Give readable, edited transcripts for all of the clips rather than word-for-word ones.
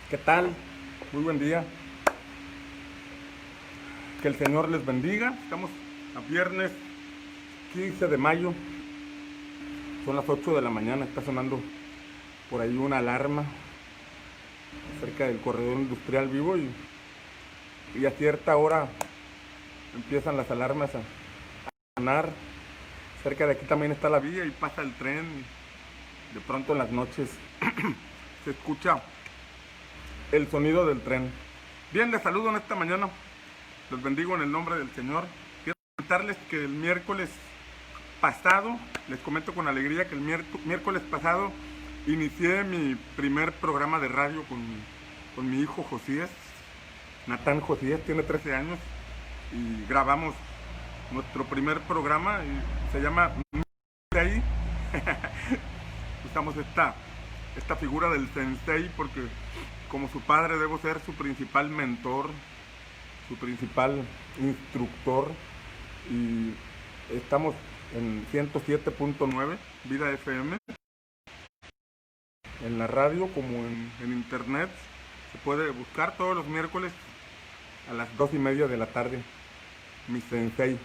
¿Qué tal? Muy buen día. Que el Señor les bendiga. Estamos a viernes 15 de mayo. Son las 8 de la mañana. Está sonando por ahí una alarma cerca del corredor industrial vivo y a cierta hora empiezan las alarmas a sonar. Cerca de aquí también está la vía y pasa el tren. De pronto en las noches se escucha el sonido del tren. Bien, les saludo en esta mañana. Los bendigo en el nombre del Señor. Quiero comentarles que el miércoles pasado, les comento con alegría que el miércoles pasado inicié mi primer programa de radio con mi hijo Josías. Natán Josías tiene 13 años y grabamos nuestro primer programa y se llama Sensei. Usamos esta figura del sensei porque como su padre debo ser su principal mentor, su principal instructor, y estamos en 107.9 Vida FM, en la radio como en internet. Se puede buscar todos los miércoles a las 2:30 de la tarde, mi sensei,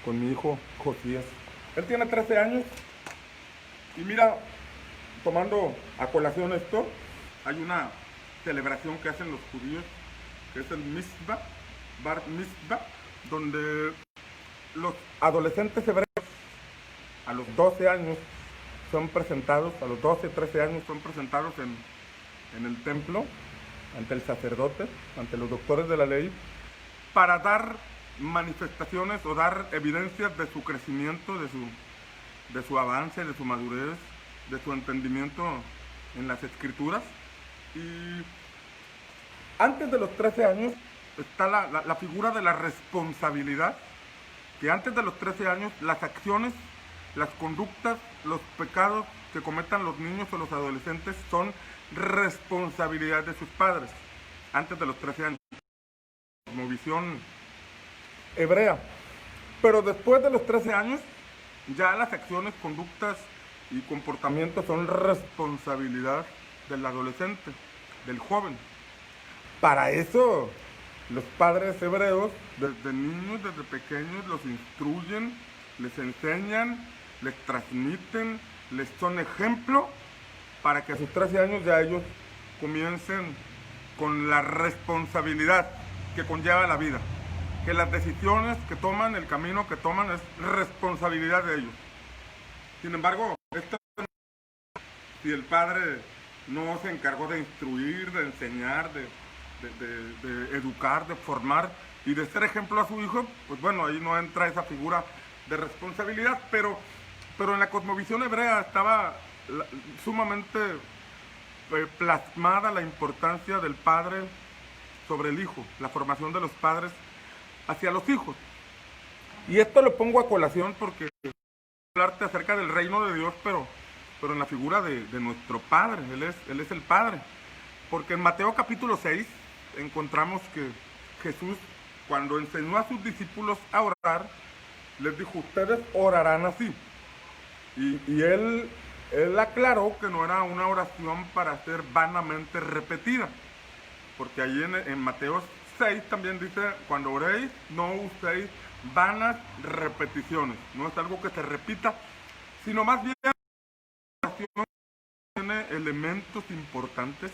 con mi hijo Josías. Él tiene 13 años y mira, tomando a colación esto, hay una celebración que hacen los judíos, que es el Mitzvah, Bar Mitzvah, donde los adolescentes hebreos a los 12 años son presentados, a los 12, 13 años son presentados en el templo, ante el sacerdote, ante los doctores de la ley, para dar manifestaciones o dar evidencias de su crecimiento, de su avance, de su madurez, de su entendimiento en las escrituras. Y antes de los 13 años está la figura de la responsabilidad, que antes de los 13 años las acciones, las conductas, los pecados que cometan los niños o los adolescentes son responsabilidad de sus padres, antes de los 13 años, como visión hebrea. Pero después de los 13 años, ya las acciones, conductas y comportamientos son responsabilidad del adolescente, del joven. Para eso, los padres hebreos, desde niños, desde pequeños, los instruyen, les enseñan, les transmiten, les son ejemplo, para que a sus 13 años ya ellos comiencen con la responsabilidad que conlleva la vida. Que las decisiones que toman, el camino que toman es responsabilidad de ellos. Sin embargo, si el padre no se encargó de instruir, de enseñar, de educar, de formar y de ser ejemplo a su hijo, pues bueno, ahí no entra esa figura de responsabilidad, pero en la cosmovisión hebrea estaba sumamente plasmada la importancia del padre sobre el hijo, la formación de los padres hacia los hijos. Y esto lo pongo a colación porque hablarte acerca del reino de Dios, pero en la figura de nuestro Padre. Él es el Padre. Porque en Mateo capítulo 6 encontramos que Jesús, cuando enseñó a sus discípulos a orar, les dijo, ustedes orarán así. Y él aclaró que no era una oración para ser vanamente repetida. Porque ahí en Mateo 6 también dice, cuando oréis, no uséis vanas repeticiones. No es algo que se repita, sino más bien una oración que tiene elementos importantes,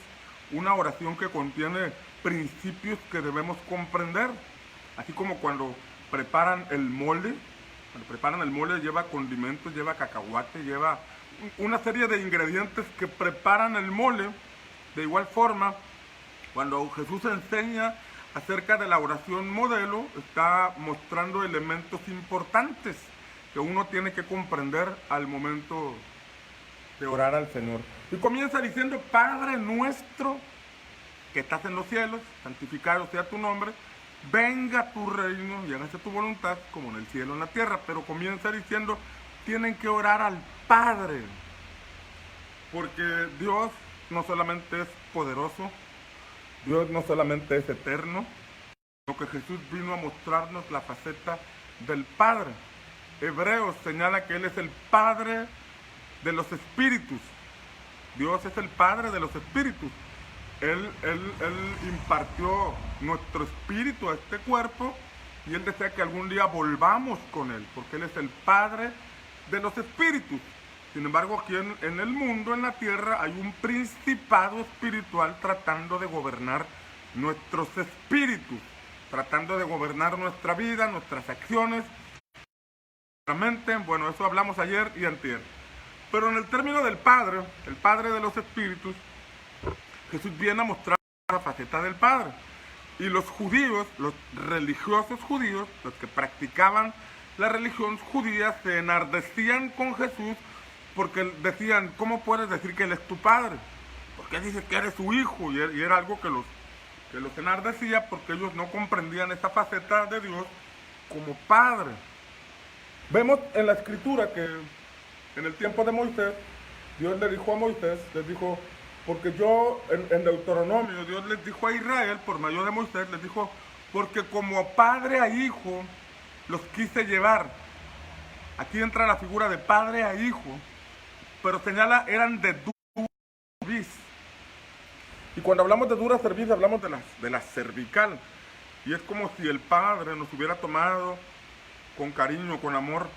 una oración que contiene principios que debemos comprender. Así como cuando preparan el mole, lleva condimentos, lleva cacahuate, lleva una serie de ingredientes que preparan el mole. De igual forma, cuando Jesús enseña acerca de la oración modelo, está mostrando elementos importantes que uno tiene que comprender al momento de orar al Señor. Y comienza diciendo, Padre nuestro que estás en los cielos, santificado sea tu nombre, venga tu reino y hágase tu voluntad como en el cielo en la tierra. Pero comienza diciendo, tienen que orar al Padre, porque Dios no solamente es poderoso, Dios no solamente es eterno, sino que Jesús vino a mostrarnos la faceta del Padre. Hebreos señala que Él es el Padre de los espíritus. Dios es el Padre de los espíritus. Él impartió nuestro espíritu a este cuerpo y Él desea que algún día volvamos con Él, porque Él es el Padre de los espíritus. Sin embargo, aquí en el mundo, en la tierra, hay un principado espiritual tratando de gobernar nuestros espíritus, tratando de gobernar nuestra vida, nuestras acciones, nuestra mente. Bueno, eso hablamos ayer y antier. Pero en el término del Padre, el Padre de los espíritus, Jesús viene a mostrar la faceta del Padre. Y los judíos, los religiosos judíos, los que practicaban la religión judía, se enardecían con Jesús porque decían, ¿cómo puedes decir que Él es tu Padre? ¿Por qué dices que eres su hijo? Y era algo que los enardecía porque ellos no comprendían esa faceta de Dios como Padre. Vemos en la Escritura que en el tiempo de Moisés, Dios le dijo a Moisés, les dijo, porque yo, en Deuteronomio, Dios les dijo a Israel, por medio de Moisés, les dijo, porque como padre a hijo los quise llevar. Aquí entra la figura de padre a hijo, pero señala, eran de dura cerviz. Y cuando hablamos de dura cerviz, hablamos de la cervical. Y es como si el padre nos hubiera tomado con cariño, con amor,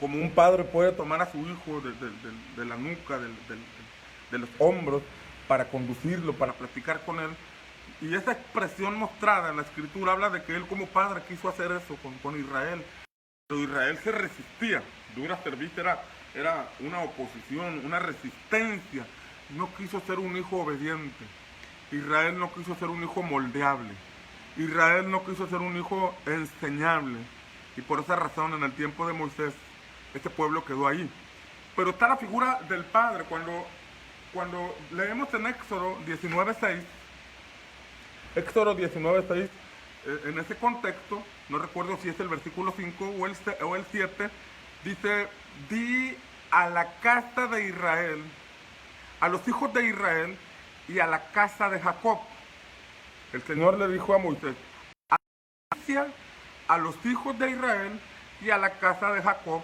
como un padre puede tomar a su hijo de la nuca, de los hombros, para conducirlo, para platicar con él. Y esa expresión mostrada en la Escritura habla de que él como padre quiso hacer eso con Israel. Pero Israel se resistía. Dura cerviz era una oposición, una resistencia. No quiso ser un hijo obediente. Israel no quiso ser un hijo moldeable. Israel no quiso ser un hijo enseñable. Y por esa razón, en el tiempo de Moisés, este pueblo quedó ahí. Pero está la figura del Padre. Cuando leemos en Éxodo 19:6, en ese contexto, no recuerdo si es el versículo 5 o el 7, dice, di a la casa de Israel, a los hijos de Israel y a la casa de Jacob. El Señor le dijo a Moisés, a los hijos de Israel y a la casa de Jacob,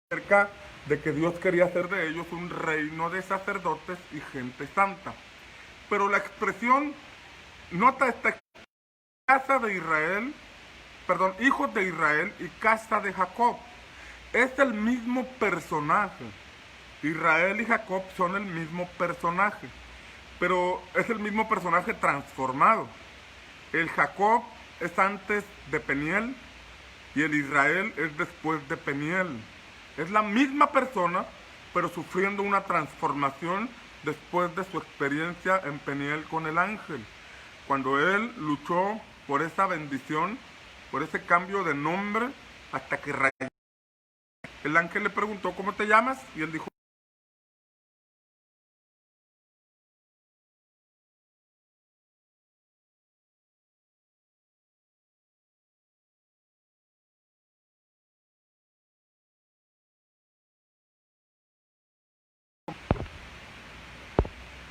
acerca de que Dios quería hacer de ellos un reino de sacerdotes y gente santa. Pero la expresión, nota esta, casa de Israel, perdón, hijos de Israel y casa de Jacob. Es el mismo personaje. Israel y Jacob son el mismo personaje, pero es el mismo personaje transformado. El Jacob es antes de Peniel y el Israel es después de Peniel. Es la misma persona, pero sufriendo una transformación después de su experiencia en Peniel con el ángel. Cuando él luchó por esa bendición, por ese cambio de nombre, hasta que el ángel le preguntó, ¿cómo te llamas? Y él dijo,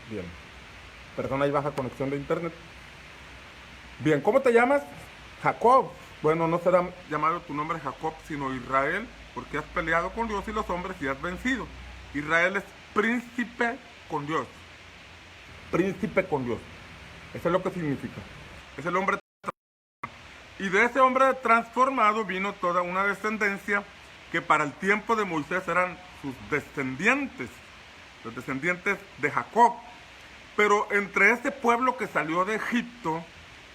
bien, perdón, hay baja conexión de internet. Bien, ¿cómo te llamas? Jacob. Bueno, no será llamado tu nombre Jacob, sino Israel, porque has peleado con Dios y los hombres y has vencido. Israel es príncipe con Dios. Príncipe con Dios. Eso es lo que significa. Es el hombre. Y de ese hombre transformado vino toda una descendencia que para el tiempo de Moisés eran sus descendientes, los descendientes de Jacob. Pero entre ese pueblo que salió de Egipto,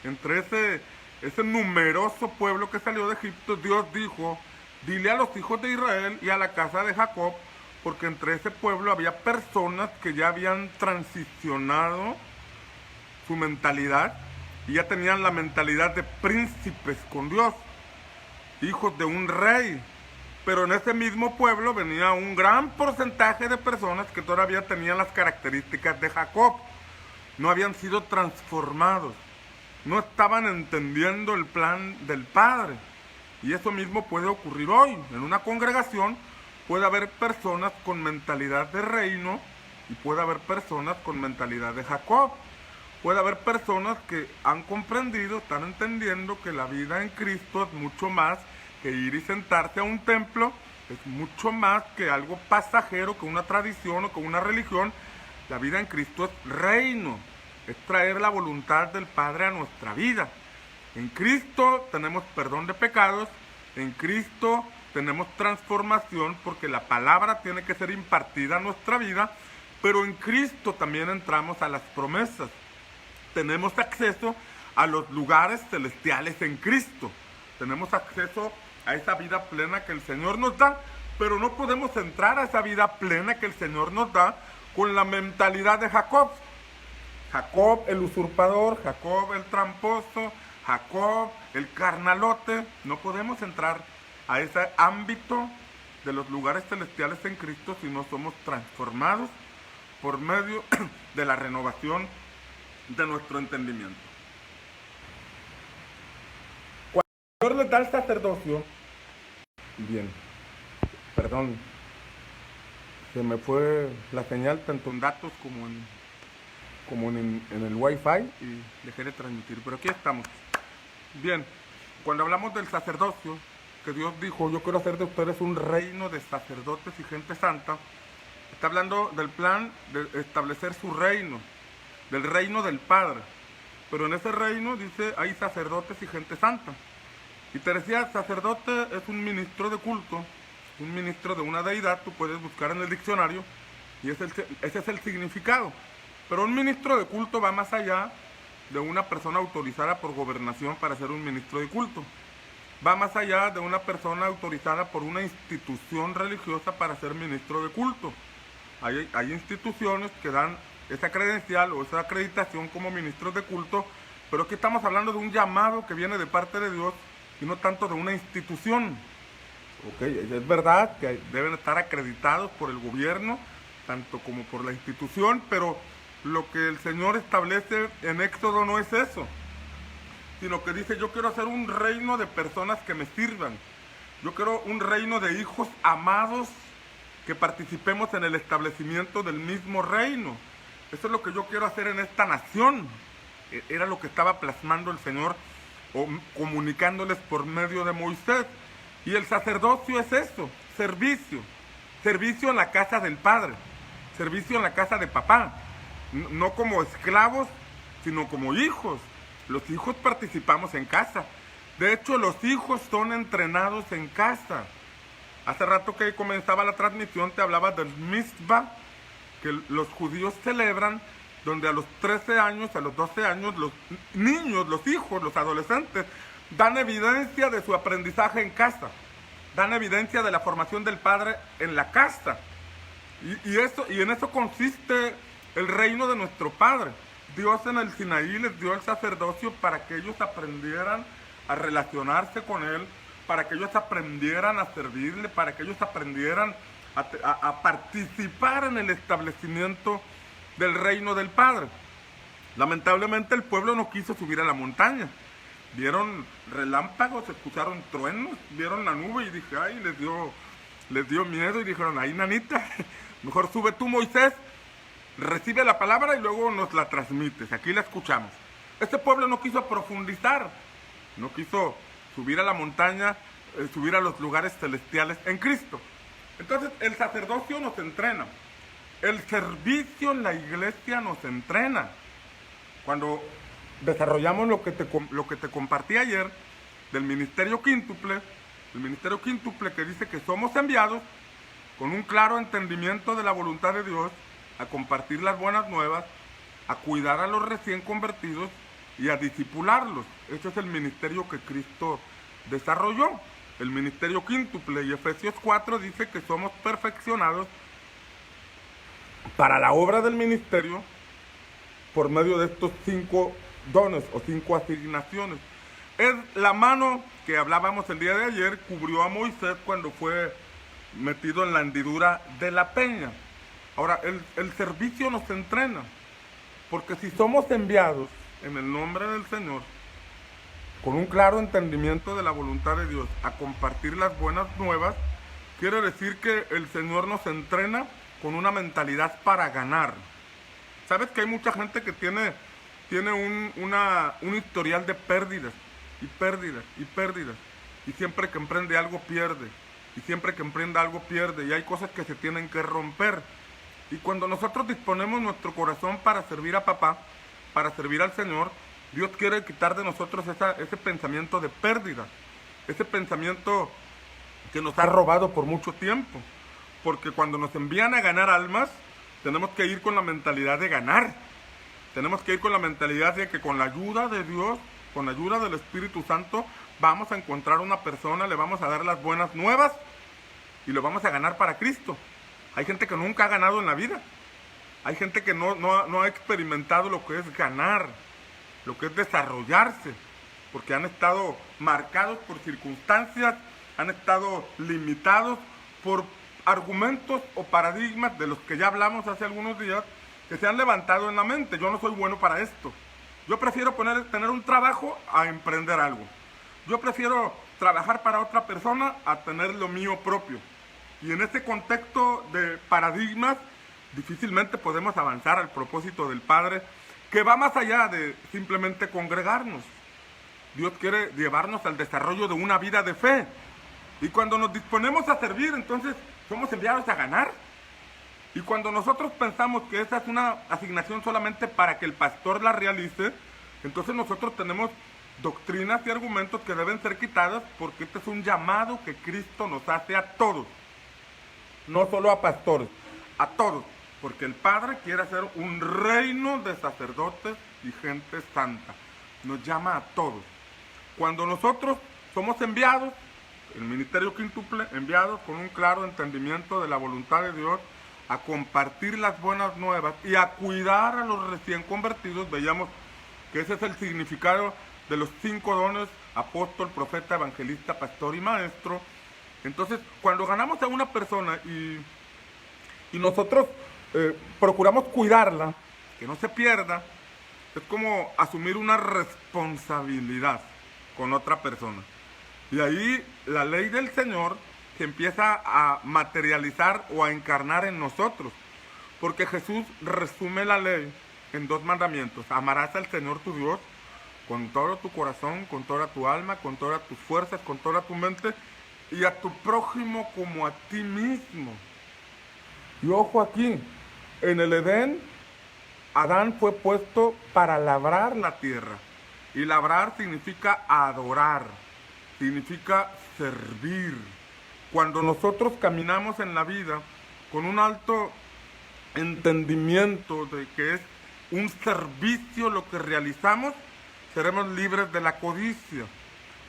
entre ese numeroso pueblo que salió de Egipto, Dios dijo, dile a los hijos de Israel y a la casa de Jacob, porque entre ese pueblo había personas que ya habían transicionado su mentalidad y ya tenían la mentalidad de príncipes con Dios, hijos de un rey. Pero en ese mismo pueblo venía un gran porcentaje de personas que todavía tenían las características de Jacob. No habían sido transformados. No estaban entendiendo el plan del Padre. Y eso mismo puede ocurrir hoy. En una congregación puede haber personas con mentalidad de reino y puede haber personas con mentalidad de Jacob. Puede haber personas que han comprendido, están entendiendo que la vida en Cristo es mucho más que ir y sentarse a un templo, es mucho más que algo pasajero, que una tradición o que una religión. La vida en Cristo es reino. es traer la voluntad del Padre a nuestra vida. En Cristo tenemos perdón de pecados, en Cristo tenemos transformación porque la palabra tiene que ser impartida a nuestra vida, pero en Cristo también entramos a las promesas. Tenemos acceso a los lugares celestiales en Cristo. Tenemos acceso a esa vida plena que el Señor nos da, pero no podemos entrar a esa vida plena que el Señor nos da con la mentalidad de Jacob. Jacob el usurpador, Jacob el tramposo, Jacob el carnalote. No podemos entrar a ese ámbito de los lugares celestiales en Cristo si no somos transformados por medio de la renovación de nuestro entendimiento. Cuando el Señor les da el sacerdocio, bien, perdón, se me fue la señal tanto en datos como en el Wi-Fi y dejé de transmitir, pero aquí estamos. Bien, cuando hablamos del sacerdocio, que Dios dijo, yo quiero hacer de ustedes un reino de sacerdotes y gente santa, está hablando del plan de establecer su reino, del reino del Padre. Pero en ese reino, dice, hay sacerdotes y gente santa. Y te decía, sacerdote es un ministro de culto, un ministro de una deidad, tú puedes buscar en el diccionario, y ese es el significado. Pero un ministro de culto va más allá de una persona autorizada por gobernación para ser un ministro de culto. Va más allá de una persona autorizada por una institución religiosa para ser ministro de culto. Hay instituciones que dan esa credencial o esa acreditación como ministros de culto, pero aquí estamos hablando de un llamado que viene de parte de Dios y no tanto de una institución. Es verdad que deben estar acreditados por el gobierno, tanto como por la institución, pero lo que el Señor establece en Éxodo no es eso, sino que dice, yo quiero hacer un reino de personas que me sirvan. Yo quiero un reino de hijos amados que participemos en el establecimiento del mismo reino. Eso es lo que yo quiero hacer en esta nación. Era lo que estaba plasmando el Señor o comunicándoles por medio de Moisés. Y el sacerdocio es eso, servicio. Servicio en la casa del Padre, servicio en la casa de papá. No como esclavos, sino como hijos. Los hijos participamos en casa. De hecho, los hijos son entrenados en casa. Hace rato que comenzaba la transmisión te hablaba del Mizvah, que los judíos celebran, donde a los 13 años, a los 12 años, los niños, los hijos, los adolescentes, dan evidencia de su aprendizaje en casa. Dan evidencia de la formación del Padre en la casa. Y en eso consiste el reino de nuestro Padre. Dios en el Sinaí les dio el sacerdocio para que ellos aprendieran a relacionarse con Él, para que ellos aprendieran a servirle, para que ellos aprendieran a participar en el establecimiento del reino del Padre. Lamentablemente el pueblo no quiso subir a la montaña. Vieron relámpagos, escucharon truenos, vieron la nube y dije, ay, les dio miedo y dijeron, ay, nanita, mejor sube tú, Moisés, recibe la palabra y luego nos la transmites, aquí la escuchamos. Este pueblo no quiso profundizar, no quiso subir a la montaña, subir a los lugares celestiales en Cristo. Entonces el sacerdocio nos entrena, el servicio en la iglesia nos entrena. Cuando desarrollamos lo que te compartí ayer del ministerio quíntuple, el ministerio quíntuple que dice que somos enviados con un claro entendimiento de la voluntad de Dios a compartir las buenas nuevas, a cuidar a los recién convertidos y a discipularlos. Ese es el ministerio que Cristo desarrolló, el ministerio quíntuple. Y Efesios 4 dice que somos perfeccionados para la obra del ministerio por medio de estos 5 dones o 5 asignaciones. Es la mano que hablábamos el día de ayer, cubrió a Moisés cuando fue metido en la hendidura de la peña. Ahora, el servicio nos entrena, porque si somos enviados en el nombre del Señor, con un claro entendimiento de la voluntad de Dios, a compartir las buenas nuevas, quiere decir que el Señor nos entrena con una mentalidad para ganar. ¿Sabes que hay mucha gente que tiene un historial de pérdidas, y pérdidas, y pérdidas, y siempre que emprende algo pierde, y siempre que emprenda algo pierde, y hay cosas que se tienen que romper? Y cuando nosotros disponemos nuestro corazón para servir a papá, para servir al Señor, Dios quiere quitar de nosotros ese pensamiento de pérdida, ese pensamiento que nos ha robado por mucho tiempo. Porque cuando nos envían a ganar almas, tenemos que ir con la mentalidad de ganar. Tenemos que ir con la mentalidad de que con la ayuda de Dios, con la ayuda del Espíritu Santo, vamos a encontrar una persona, le vamos a dar las buenas nuevas y lo vamos a ganar para Cristo. Hay gente que nunca ha ganado en la vida. Hay gente que no ha experimentado lo que es ganar, lo que es desarrollarse, porque han estado marcados por circunstancias, han estado limitados por argumentos o paradigmas de los que ya hablamos hace algunos días, que se han levantado en la mente. Yo no soy bueno para esto. Yo prefiero tener un trabajo a emprender algo. Yo prefiero trabajar para otra persona a tener lo mío propio. Y en este contexto de paradigmas, difícilmente podemos avanzar al propósito del Padre, que va más allá de simplemente congregarnos. Dios quiere llevarnos al desarrollo de una vida de fe. Y cuando nos disponemos a servir, entonces somos enviados a ganar. Y cuando nosotros pensamos que esa es una asignación solamente para que el pastor la realice, entonces nosotros tenemos doctrinas y argumentos que deben ser quitadas, porque este es un llamado que Cristo nos hace a todos. No solo a pastores, a todos. Porque el Padre quiere hacer un reino de sacerdotes y gente santa. Nos llama a todos. Cuando nosotros somos enviados, el ministerio quíntuple, enviados con un claro entendimiento de la voluntad de Dios, a compartir las buenas nuevas y a cuidar a los recién convertidos, veíamos que ese es el significado de los 5 dones: apóstol, profeta, evangelista, pastor y maestro. Entonces, cuando ganamos a una persona y nosotros procuramos cuidarla, que no se pierda, es como asumir una responsabilidad con otra persona. Y ahí la ley del Señor se empieza a materializar o a encarnar en nosotros. Porque Jesús resume la ley en 2 mandamientos: amarás al Señor tu Dios con todo tu corazón, con toda tu alma, con todas tus fuerzas, con toda tu mente, y a tu prójimo como a ti mismo. Y ojo aquí, en el Edén, Adán fue puesto para labrar la tierra. Y labrar significa adorar, significa servir. Cuando nosotros caminamos en la vida con un alto entendimiento de que es un servicio lo que realizamos, seremos libres de la codicia.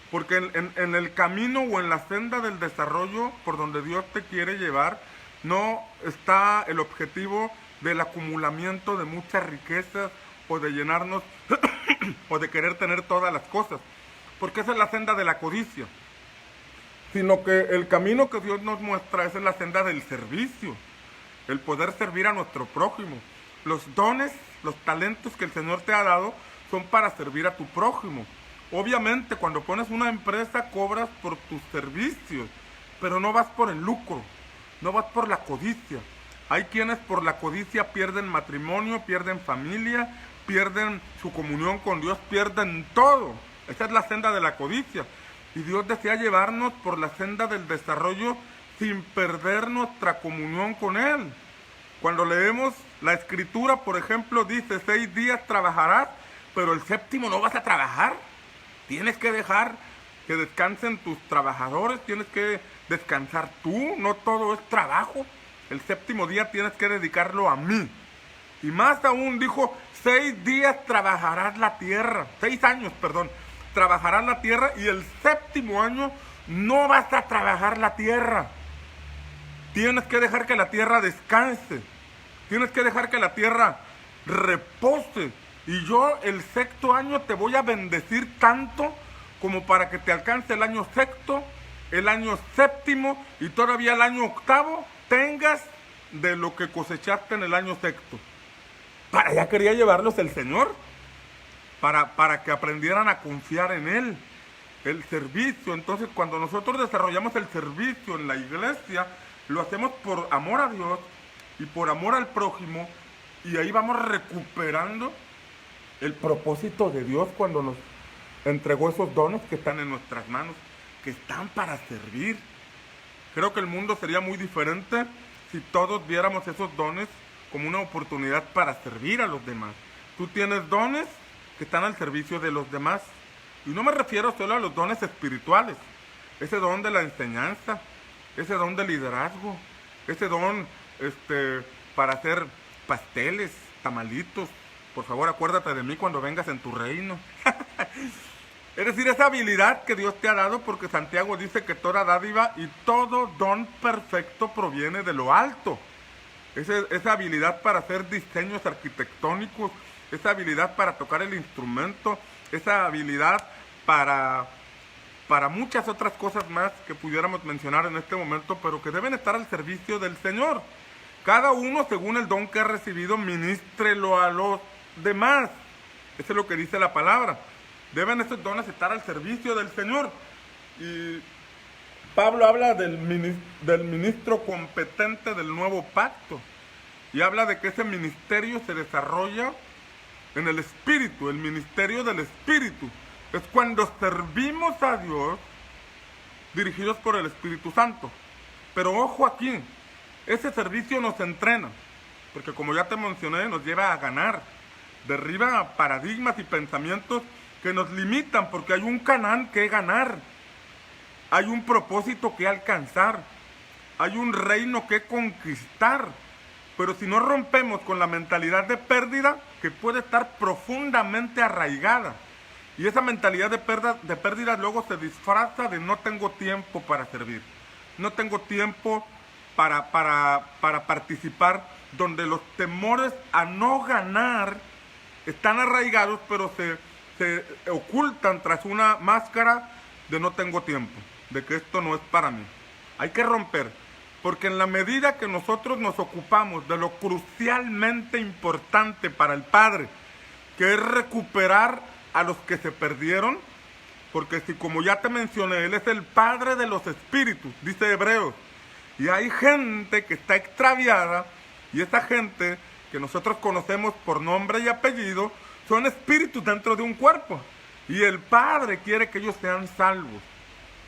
Porque en el camino o en la senda del desarrollo por donde Dios te quiere llevar, no está el objetivo del acumulamiento de muchas riquezas o de llenarnos o de querer tener todas las cosas, porque esa es la senda de la codicia, sino que el camino que Dios nos muestra es la senda del servicio, el poder servir a nuestro prójimo. Los dones, los talentos que el Señor te ha dado son para servir a tu prójimo. Obviamente cuando pones una empresa cobras por tus servicios, pero no vas por el lucro, no vas por la codicia. Hay quienes por la codicia pierden matrimonio, pierden familia, pierden su comunión con Dios, pierden todo. Esa es la senda de la codicia. Y Dios desea llevarnos por la senda del desarrollo sin perder nuestra comunión con Él. Cuando leemos la Escritura, por ejemplo, dice: 6 días trabajarás, pero el 7º no vas a trabajar. Tienes que dejar que descansen tus trabajadores, tienes que descansar tú, no todo es trabajo. El 7º día tienes que dedicarlo a mí. Y más aún dijo: 6 días trabajarás la tierra, 6 años, perdón, trabajarás la tierra, y el 7º año no vas a trabajar la tierra. Tienes que dejar que la tierra descanse, tienes que dejar que la tierra repose. Y yo el 6º año te voy a bendecir tanto como para que te alcance el año 6º, el año 7º y todavía el año 8º tengas de lo que cosechaste en el año 6º. Para allá quería llevarlos el Señor, para que aprendieran a confiar en Él. El servicio, entonces cuando nosotros desarrollamos el servicio en la iglesia, lo hacemos por amor a Dios y por amor al prójimo, y ahí vamos recuperando el propósito de Dios cuando nos entregó esos dones que están en nuestras manos, que están para servir. Creo que el mundo sería muy diferente si todos viéramos esos dones como una oportunidad para servir a los demás, Tú tienes dones que están al servicio de los demás. Y no me refiero solo a los dones espirituales. Ese don de la enseñanza, ese don de liderazgo, ese don para hacer pasteles, tamalitos. Por favor, acuérdate de mí cuando vengas en tu reino. Es decir, esa habilidad que Dios te ha dado, porque Santiago dice que toda dádiva y todo don perfecto proviene de lo alto. Esa habilidad para hacer diseños arquitectónicos, esa habilidad para tocar el instrumento, esa habilidad para muchas otras cosas más que pudiéramos mencionar en este momento, pero que deben estar al servicio del Señor. Cada uno, según el don que ha recibido, ministrelo a los demás. Eso es lo que dice la palabra. Deben esos dones estar al servicio del Señor. Y Pablo habla del ministro competente del nuevo pacto. Y habla de que ese ministerio se desarrolla en el Espíritu, el ministerio del Espíritu. Es cuando servimos a Dios dirigidos por el Espíritu Santo. Pero ojo aquí, ese servicio nos entrena, porque como ya te mencioné, nos lleva a ganar. Derriba paradigmas y pensamientos que nos limitan, porque hay un Canaán que ganar. Hay un propósito que alcanzar. Hay un reino que conquistar. Pero si no rompemos con la mentalidad de pérdida, que puede estar profundamente arraigada, y esa mentalidad de pérdida luego se disfraza de no tengo tiempo para servir, no tengo tiempo para participar, donde los temores a no ganar están arraigados, pero se ocultan tras una máscara de no tengo tiempo, de que esto no es para mí. Hay que romper, porque en la medida que nosotros nos ocupamos de lo crucialmente importante para el Padre, que es recuperar a los que se perdieron, porque si, como ya te mencioné, Él es el Padre de los espíritus, dice Hebreos, y hay gente que está extraviada, y esa gente que nosotros conocemos por nombre y apellido, son espíritus dentro de un cuerpo, y el Padre quiere que ellos sean salvos.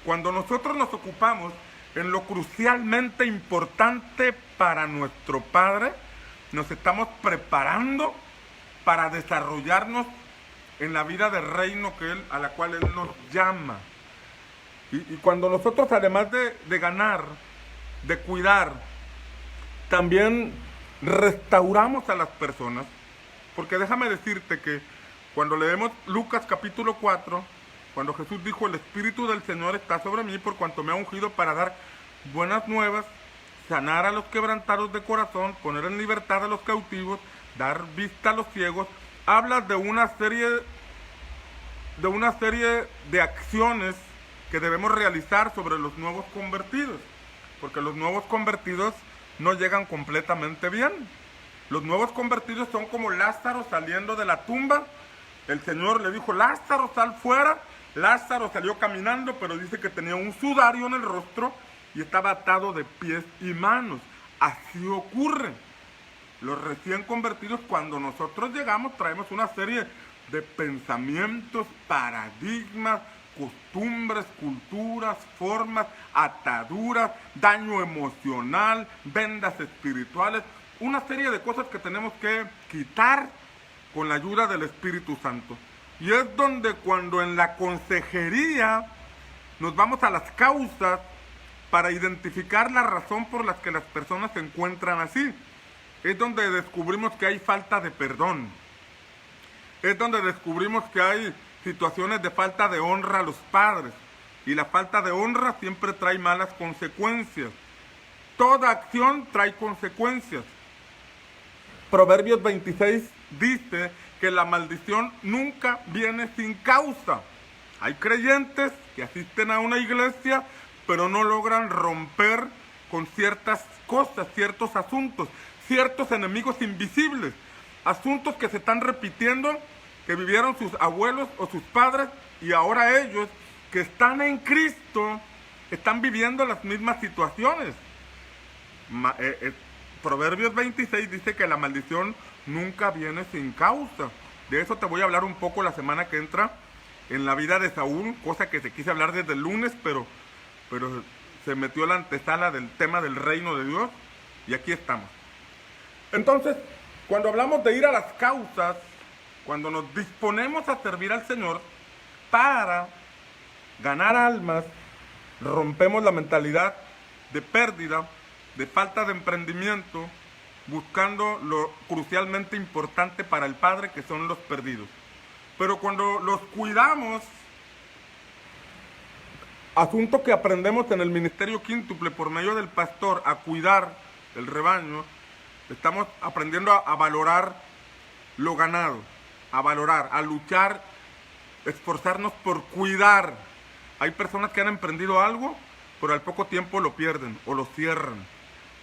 Cuando nosotros nos ocupamos en lo crucialmente importante para nuestro Padre, nos estamos preparando para desarrollarnos en la vida del reino a la cual Él nos llama. Y cuando nosotros, además de ganar, de cuidar, también restauramos a las personas, porque déjame decirte que cuando leemos Lucas capítulo 4, cuando Jesús dijo, el Espíritu del Señor está sobre mí por cuanto me ha ungido para dar buenas nuevas, sanar a los quebrantados de corazón, poner en libertad a los cautivos, dar vista a los ciegos, habla de una serie de acciones que debemos realizar sobre los nuevos convertidos, porque los nuevos convertidos no llegan completamente bien. Los nuevos convertidos son como Lázaro saliendo de la tumba. El Señor le dijo, Lázaro, sal fuera. Lázaro salió caminando, pero dice que tenía un sudario en el rostro y estaba atado de pies y manos. Así ocurre. Los recién convertidos, cuando nosotros llegamos, traemos una serie de pensamientos, paradigmas, costumbres, culturas, formas, ataduras, daño emocional, vendas espirituales, una serie de cosas que tenemos que quitar con la ayuda del Espíritu Santo. Y es donde, cuando en la consejería nos vamos a las causas para identificar la razón por la que las personas se encuentran así, es donde descubrimos que hay falta de perdón. Es donde descubrimos que hay situaciones de falta de honra a los padres. Y la falta de honra siempre trae malas consecuencias. Toda acción trae consecuencias. Proverbios 26 dice que la maldición nunca viene sin causa. Hay creyentes que asisten a una iglesia, pero no logran romper con ciertas cosas, ciertos asuntos, ciertos enemigos invisibles, asuntos que se están repitiendo, que vivieron sus abuelos o sus padres, y ahora ellos, que están en Cristo, están viviendo las mismas situaciones. Proverbios 26 dice que la maldición nunca viene sin causa. De eso te voy a hablar un poco la semana que entra, en la vida de Saúl, cosa que te quise hablar desde el lunes, pero se metió la antesala del tema del reino de Dios, y aquí estamos. Entonces, cuando hablamos de ir a las causas, cuando nos disponemos a servir al Señor para ganar almas, rompemos la mentalidad de pérdida, de falta de emprendimiento, buscando lo crucialmente importante para el Padre, que son los perdidos. Pero cuando los cuidamos, asunto que aprendemos en el ministerio quíntuple por medio del pastor, a cuidar el rebaño, estamos aprendiendo a valorar lo ganado, a valorar, a luchar, esforzarnos por cuidar. Hay personas que han emprendido algo, pero al poco tiempo lo pierden o lo cierran.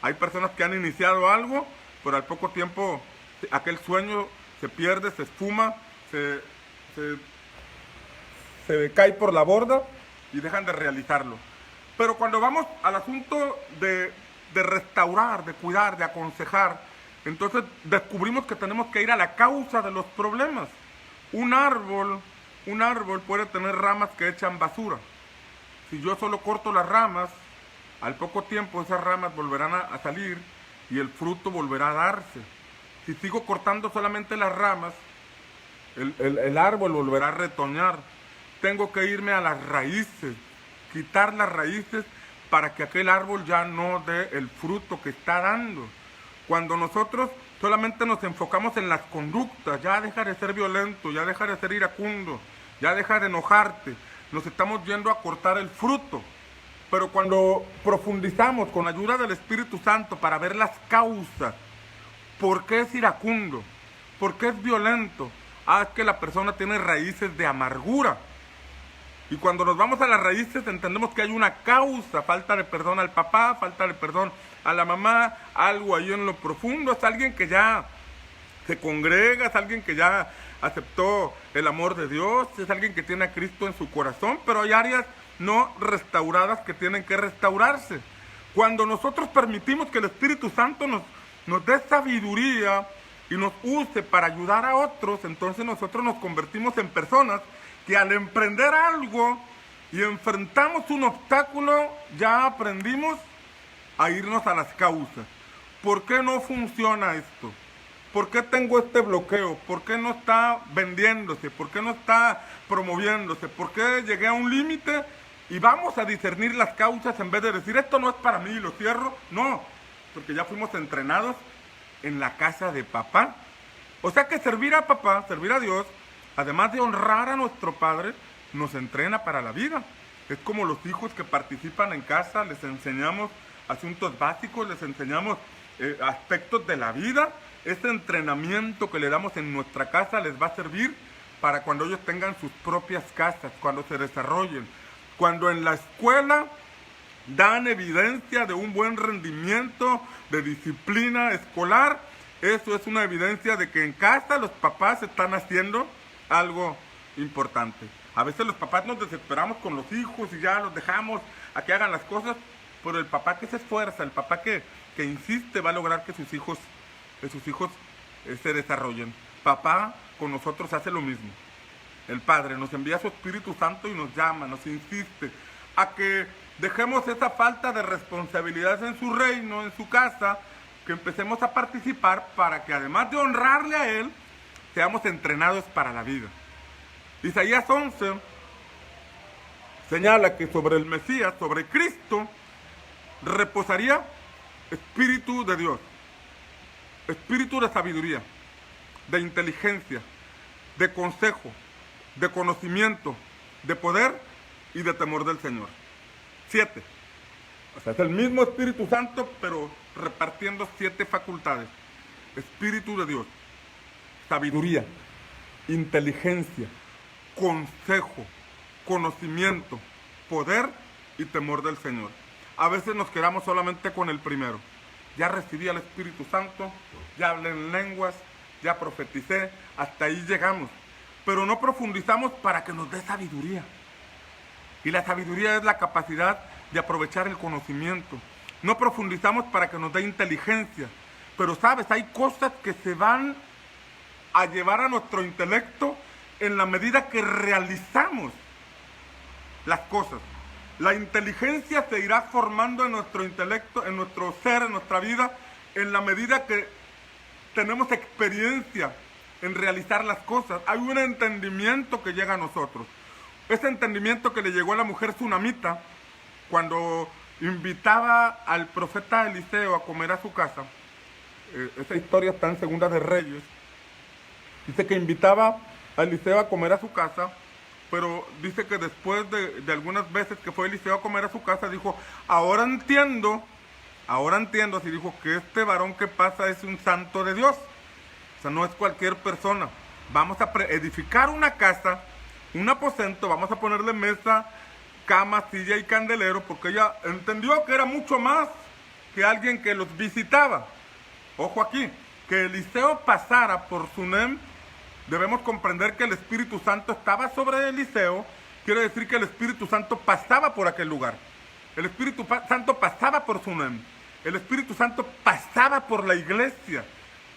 Hay personas que han iniciado algo, pero al poco tiempo aquel sueño se pierde, se esfuma, se cae por la borda y dejan de realizarlo. Pero cuando vamos al asunto de restaurar, de cuidar, de aconsejar, entonces descubrimos que tenemos que ir a la causa de los problemas. Un árbol puede tener ramas que echan basura. Si yo solo corto las ramas, al poco tiempo esas ramas volverán a salir y el fruto volverá a darse. Si sigo cortando solamente las ramas, el árbol volverá a retoñar. Tengo que irme a las raíces, quitar las raíces para que aquel árbol ya no dé el fruto que está dando. Cuando nosotros solamente nos enfocamos en las conductas, ya deja de ser violento, ya deja de ser iracundo, ya deja de enojarte, nos estamos yendo a cortar el fruto. Pero cuando profundizamos con ayuda del Espíritu Santo para ver las causas, ¿por qué es iracundo? ¿Por qué es violento? Es que la persona tiene raíces de amargura. Y cuando nos vamos a las raíces entendemos que hay una causa, falta de perdón al papá, falta de perdón a la mamá, algo ahí en lo profundo. Es alguien que ya se congrega, es alguien que ya aceptó el amor de Dios, es alguien que tiene a Cristo en su corazón, pero hay áreas no restauradas que tienen que restaurarse. Cuando nosotros permitimos que el Espíritu Santo nos dé sabiduría y nos use para ayudar a otros, entonces nosotros nos convertimos en personas que al emprender algo y enfrentamos un obstáculo, ya aprendimos a irnos a las causas. ¿Por qué no funciona esto? ¿Por qué tengo este bloqueo? ¿Por qué no está vendiéndose? ¿Por qué no está promoviéndose? ¿Por qué llegué a un límite? Y vamos a discernir las causas en vez de decir, esto no es para mí, lo cierro. No, porque ya fuimos entrenados en la casa de papá. O sea que servir a papá, servir a Dios, además de honrar a nuestro Padre, nos entrena para la vida. Es como los hijos que participan en casa, les enseñamos asuntos básicos, les enseñamos aspectos de la vida. Este entrenamiento que le damos en nuestra casa les va a servir para cuando ellos tengan sus propias casas, cuando se desarrollen. Cuando en la escuela dan evidencia de un buen rendimiento, de disciplina escolar, eso es una evidencia de que en casa los papás están haciendo algo importante. A veces los papás nos desesperamos con los hijos y ya los dejamos a que hagan las cosas, pero el papá que se esfuerza, el papá que insiste va a lograr que sus hijos se desarrollen. Papá con nosotros hace lo mismo. El Padre nos envía su Espíritu Santo y nos llama, nos insiste a que dejemos esa falta de responsabilidad en su reino, en su casa, que empecemos a participar para que además de honrarle a Él, seamos entrenados para la vida. Isaías 11 señala que sobre el Mesías, sobre Cristo, reposaría Espíritu de Dios, Espíritu de sabiduría, de inteligencia, de consejo, de conocimiento, de poder y de temor del Señor. 7. O sea, es el mismo Espíritu Santo, pero repartiendo 7 facultades. Espíritu de Dios, sabiduría, inteligencia, consejo, conocimiento, poder y temor del Señor. A veces nos quedamos solamente con el primero. Ya recibí al Espíritu Santo, ya hablé en lenguas, ya profeticé, hasta ahí llegamos. Pero no profundizamos para que nos dé sabiduría. Y la sabiduría es la capacidad de aprovechar el conocimiento. No profundizamos para que nos dé inteligencia. Pero sabes, hay cosas que se van a llevar a nuestro intelecto en la medida que realizamos las cosas. La inteligencia se irá formando en nuestro intelecto, en nuestro ser, en nuestra vida, en la medida que tenemos experiencia en realizar las cosas. Hay un entendimiento que llega a nosotros. Ese entendimiento que le llegó a la mujer tsunamita cuando invitaba al profeta Eliseo a comer a su casa. Esa historia está en Segunda de Reyes. Dice que invitaba a Eliseo a comer a su casa, pero dice que después de algunas veces que fue Eliseo a comer a su casa, dijo, ahora entiendo, así dijo, que este varón que pasa es un santo de Dios. O sea, no es cualquier persona. Vamos a edificar una casa, un aposento, vamos a ponerle mesa, cama, silla y candelero, porque ella entendió que era mucho más que alguien que los visitaba. Ojo aquí, que Eliseo pasara por Sunem, debemos comprender que el Espíritu Santo estaba sobre Eliseo, quiere decir que el Espíritu Santo pasaba por aquel lugar. El Espíritu Santo pasaba por Sunem. El Espíritu Santo pasaba por la iglesia.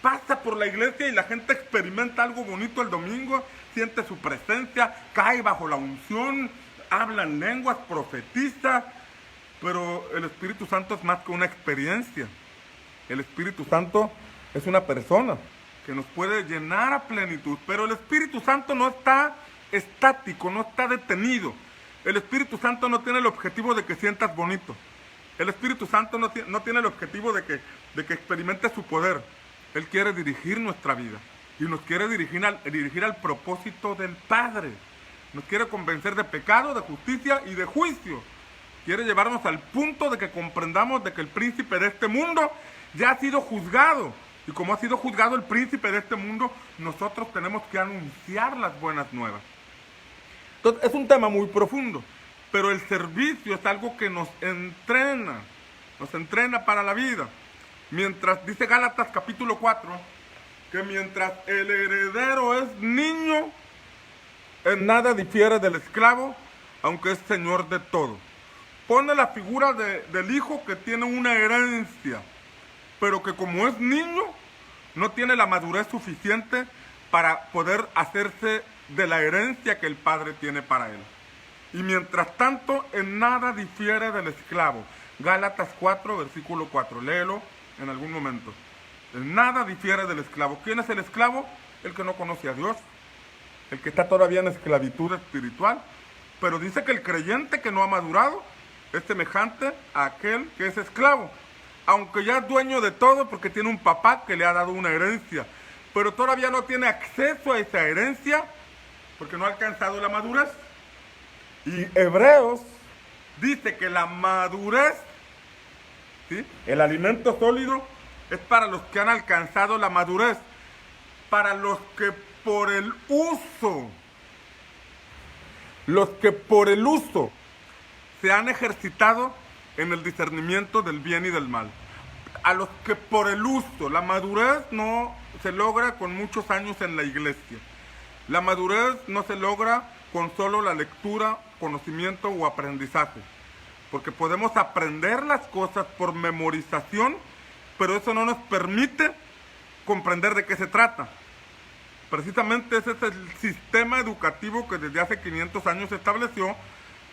Pasa por la iglesia y la gente experimenta algo bonito el domingo, siente su presencia, cae bajo la unción, habla en lenguas, profetiza, pero el Espíritu Santo es más que una experiencia. El Espíritu Santo es una persona que nos puede llenar a plenitud, pero el Espíritu Santo no está estático, no está detenido. El Espíritu Santo no tiene el objetivo de que sientas bonito. El Espíritu Santo no tiene el objetivo de que experimentes su poder. Él quiere dirigir nuestra vida y nos quiere dirigir al propósito del Padre. Nos quiere convencer de pecado, de justicia y de juicio. Quiere llevarnos al punto de que comprendamos de que el príncipe de este mundo ya ha sido juzgado. Y como ha sido juzgado el príncipe de este mundo, nosotros tenemos que anunciar las buenas nuevas. Entonces, es un tema muy profundo, pero el servicio es algo que nos entrena para la vida. Mientras, dice Gálatas capítulo 4, que mientras el heredero es niño, en nada difiere del esclavo, aunque es señor de todo. Pone la figura del hijo que tiene una herencia, pero que como es niño, no tiene la madurez suficiente para poder hacerse de la herencia que el padre tiene para él. Y mientras tanto, en nada difiere del esclavo. Gálatas 4, versículo 4, léelo en algún momento. En nada difiere del esclavo. ¿Quién es el esclavo? El que no conoce a Dios, el que está todavía en esclavitud espiritual. Pero dice que el creyente que no ha madurado es semejante a aquel que es esclavo, aunque ya es dueño de todo porque tiene un papá que le ha dado una herencia, pero todavía no tiene acceso a esa herencia porque no ha alcanzado la madurez. Y Hebreos dice que la madurez, ¿sí?, el alimento sólido, es para los que han alcanzado la madurez, para los que por el uso se han ejercitado en el discernimiento del bien y del mal. A los que por el uso, la madurez no se logra con muchos años en la iglesia. La madurez no se logra con solo la lectura, conocimiento o aprendizaje. Porque podemos aprender las cosas por memorización, pero eso no nos permite comprender de qué se trata. Precisamente ese es el sistema educativo que desde hace 500 años se estableció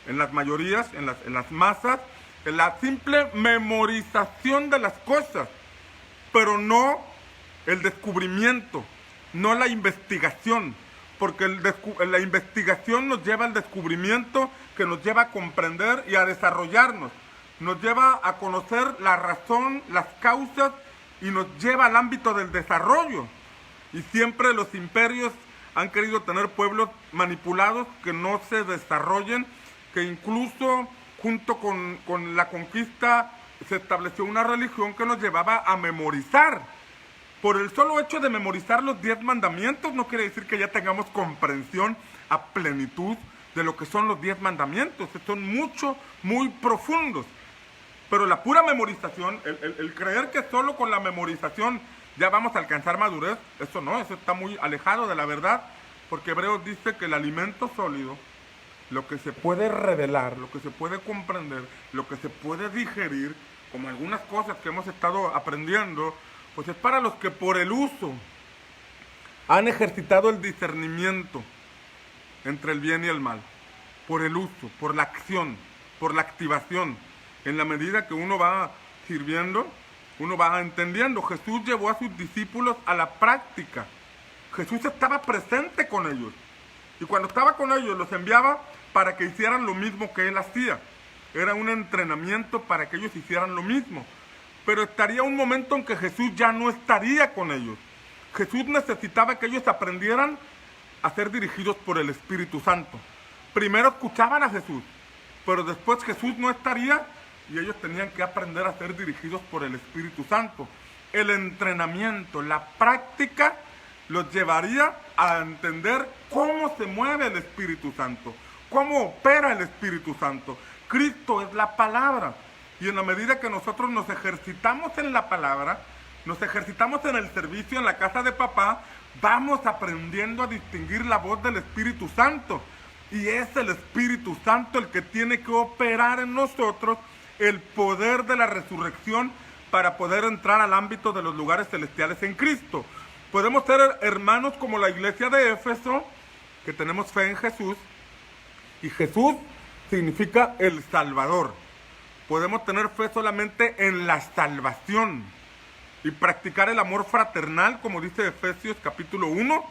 en las mayorías, en las masas, en la simple memorización de las cosas, pero no el descubrimiento, no la investigación, porque la investigación nos lleva al descubrimiento que nos lleva a comprender y a desarrollarnos, nos lleva a conocer la razón, las causas y nos lleva al ámbito del desarrollo. Y siempre los imperios han querido tener pueblos manipulados que no se desarrollen, que incluso junto con la conquista se estableció una religión que nos llevaba a memorizar. Por el solo hecho de memorizar los 10 mandamientos no quiere decir que ya tengamos comprensión a plenitud de lo que son los 10 mandamientos. Son muy profundos. Pero la pura memorización, el creer que solo con la memorización ya vamos a alcanzar madurez, eso no, eso está muy alejado de la verdad, porque Hebreos dice que el alimento sólido, lo que se puede revelar, lo que se puede comprender, lo que se puede digerir, como algunas cosas que hemos estado aprendiendo, pues es para los que por el uso han ejercitado el discernimiento entre el bien y el mal, por el uso, por la acción, por la activación. En la medida que uno va sirviendo, uno va entendiendo. Jesús llevó a sus discípulos a la práctica Jesús estaba presente con ellos. Y cuando estaba con ellos, los enviaba para que hicieran lo mismo que él hacía. Era un entrenamiento para que ellos hicieran lo mismo. Pero estaría un momento en que Jesús ya no estaría con ellos. Jesús necesitaba que ellos aprendieran a ser dirigidos por el Espíritu Santo. Primero escuchaban a Jesús, pero después Jesús no estaría y ellos tenían que aprender a ser dirigidos por el Espíritu Santo. El entrenamiento, la práctica los llevaría a entender cómo se mueve el Espíritu Santo, cómo opera el Espíritu Santo. Cristo es la palabra. Y en la medida que nosotros nos ejercitamos en la palabra, nos ejercitamos en el servicio en la casa de papá, vamos aprendiendo a distinguir la voz del Espíritu Santo. Y es el Espíritu Santo el que tiene que operar en nosotros el poder de la resurrección para poder entrar al ámbito de los lugares celestiales en Cristo. Podemos ser hermanos como la iglesia de Éfeso, que tenemos fe en Jesús, y Jesús significa el Salvador. Podemos tener fe solamente en la salvación y practicar el amor fraternal, como dice Efesios capítulo 1.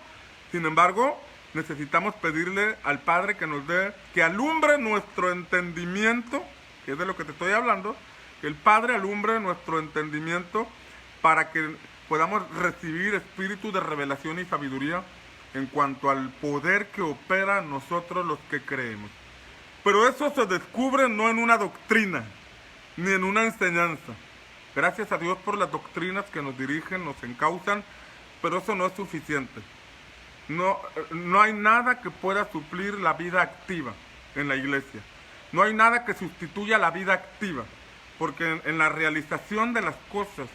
Sin embargo, necesitamos pedirle al Padre que nos dé, que alumbre nuestro entendimiento, que es de lo que te estoy hablando, que el Padre alumbre nuestro entendimiento para que podamos recibir espíritu de revelación y sabiduría en cuanto al poder que opera en nosotros los que creemos. Pero eso se descubre no en una doctrina, ni en una enseñanza. Gracias a Dios por las doctrinas que nos dirigen, nos encausan, pero eso no es suficiente. No hay nada que pueda suplir la vida activa en la iglesia. No hay nada que sustituya la vida activa, porque en la realización de las cosas